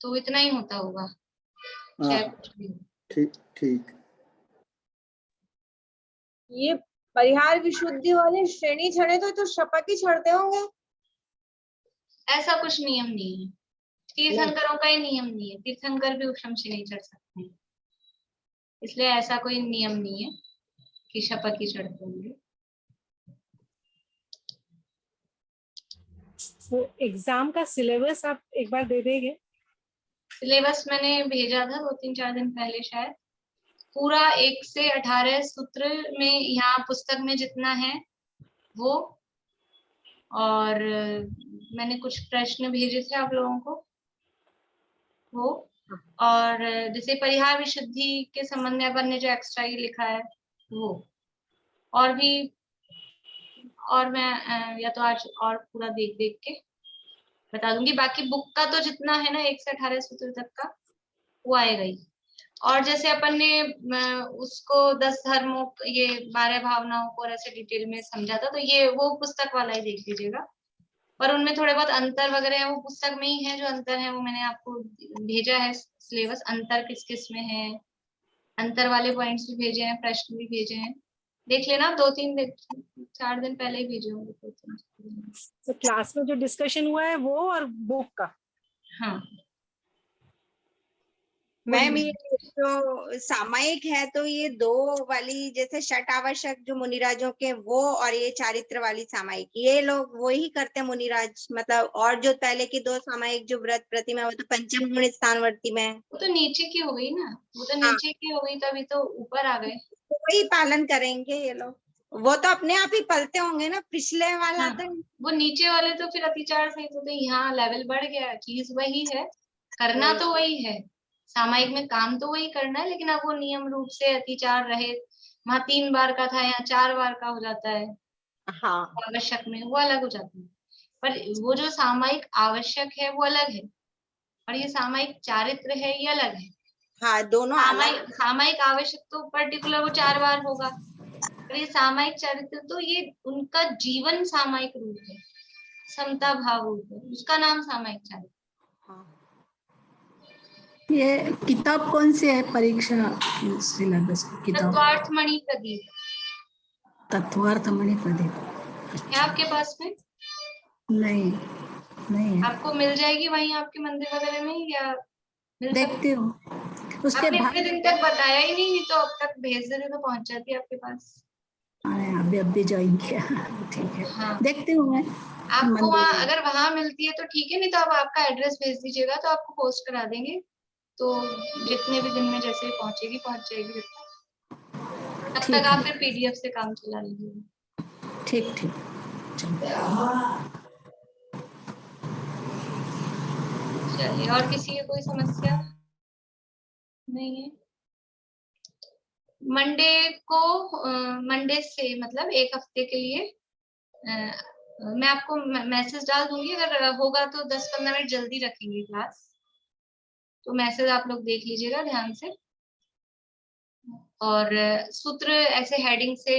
Speaker 1: तो इतना ही होता होगा, चाहे कुछ भी हो।
Speaker 16: ठीक ठीक।
Speaker 6: ये परिहार विशुद्धि वाले श्रेणी छड़े तो शपथ ही छड़ते होंगे?
Speaker 1: ऐसा कुछ नियम नहीं है, तीर्थंकरों का ही नियम नहीं है, तीर्थंकर भी उपशम से नहीं चढ़ सकते, इसलिए ऐसा कोई नियम नहीं है कि शपथ ही चढ़ते होंगे।
Speaker 2: वो एग्जाम का सिलेबस आप एक बार दे देंगे?
Speaker 1: सिलेबस मैंने भेजा था 2-3-4 दिन पहले शायद, पूरा 1 से 18 सूत्र में यहाँ पुस्तक में जितना है वो, और मैंने कुछ प्रश्न भेजे थे आप लोगों को वो, और जैसे परिहार विशुद्धि के संबंध में अपन ने जो एक्स्ट्रा ही लिखा है वो, और भी, और मैं या तो आज और पूरा देख के बता दूंगी। बाकी बुक का तो जितना है ना 1 से 18 सूत्र तक का वो आएगा ही। और जैसे अपन ने उसको 10 धर्मों, ये 12 भावनाओं को ऐसे डिटेल में समझा था, तो ये वो पुस्तक वाला ही देख लीजिएगा, पर उनमें थोड़े बहुत अंतर वगैरह है, वो पुस्तक में ही है जो अंतर है, वो मैंने आपको भेजा है सिलेबस, अंतर किस किस में है, अंतर वाले पॉइंट्स भी भेजे हैं, प्रश्न भी भेजे हैं, देख लेना। 2-3-4 दिन पहले ही भेजे होंगे।
Speaker 2: तो क्लास में जो डिस्कशन हुआ है वो और बुक का?
Speaker 1: हाँ
Speaker 17: मैम, ये जो सामायिक है तो ये 2 वाली, जैसे षट आवश्यक जो मुनिराजों के वो, और ये चारित्र वाली सामायिक, ये लोग वो ही करते हैं मुनिराज, मतलब। और जो पहले की 2 सामायिक जो व्रत प्रतिमा, वो तो पंचम गुण स्थानवर्ती में,
Speaker 1: वो तो नीचे की हो गई ना, वो तो नीचे की हो गई, तभी तो ऊपर आ गए।
Speaker 17: तो वही पालन करेंगे ये लोग, वो तो अपने आप ही पलते होंगे ना, पिछले वाला
Speaker 1: हाँ,
Speaker 17: तो
Speaker 1: वो नीचे वाले तो फिर अतिचार सहित तो यहाँ लेवल बढ़ गया, चीज वही है, करना तो वही है, सामायिक में काम तो वही करना है, लेकिन अब वो नियम रूप से अतिचार रहे, वहां 3 बार का था, यहाँ 4 बार का हो जाता है।
Speaker 17: हाँ,
Speaker 1: आवश्यक में वो अलग हो जाता है, पर वो जो सामायिक आवश्यक है वो अलग है, और ये सामायिक चारित्र है ये अलग है।
Speaker 17: हाँ, दोनों
Speaker 1: सामायिक आवश्यक तो पर्टिकुलर वो 4 बार होगा, और ये सामायिक चारित्र तो ये उनका जीवन सामायिक रूप है, समता भाव रूप है, उसका नाम सामायिक चारित्र।
Speaker 5: ये किताब कौन सी है परीक्षा सिलेबस की किताब?
Speaker 1: तत्वार्थमणि प्रदीप।
Speaker 5: तत्वार्थमणि प्रदीप
Speaker 1: है आपके पास में?
Speaker 5: नहीं है।
Speaker 1: आपको मिल जाएगी वहीं आपके मंदिर वगैरह में, या
Speaker 5: देखते हो उसके
Speaker 1: आपने
Speaker 5: बाद?
Speaker 1: इतने दिन तक बताया ही नहीं तो अब तक भेज देते तो पहुंच जाती आपके पास।
Speaker 5: अभी ज्वाइन किया। ठीक है, हाँ। देखती हूँ मैं
Speaker 1: आपको वहाँ, अगर वहां मिलती है तो ठीक है, नहीं तो आप आपका एड्रेस भेज दीजिएगा तो आपको पोस्ट करा देंगे, तो जितने भी दिन में जैसे पहुंचेगी पहुंच जाएगी, तब तक आप फिर PDF से काम चला लीजिए।
Speaker 5: ठीक।
Speaker 1: चलिए, और किसी की कोई समस्या नहीं है? मंडे से मतलब एक हफ्ते के लिए मैं आपको मैसेज डाल दूंगी, अगर होगा तो 10-15 मिनट जल्दी रखेंगे क्लास, तो मैसेज आप लोग देख लीजिएगा ध्यान से। और सूत्र ऐसे हेडिंग से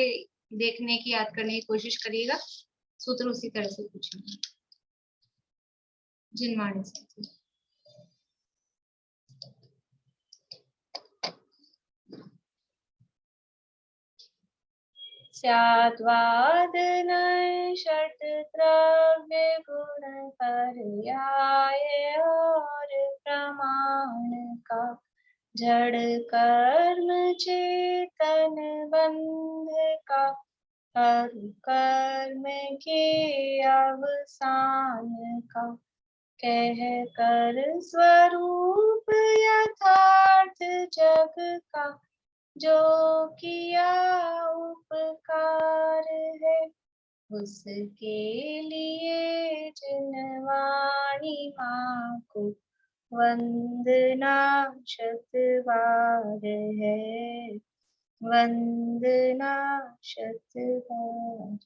Speaker 1: देखने की, याद करने की कोशिश करिएगा, सूत्र उसी तरह से पूछेंगे जिनवाणी से। स्याद्वादन षट द्रव्य गुण पर्याय और प्रमाण का, जड़ कर्म चेतन बंध का, कर्म के अवसान का, कह कर स्वरूप यथार्थ जग का, जो किया उपकार है, उसके लिए जिनवाणी माँ को वंदना शत बार है, वंदना शत बार।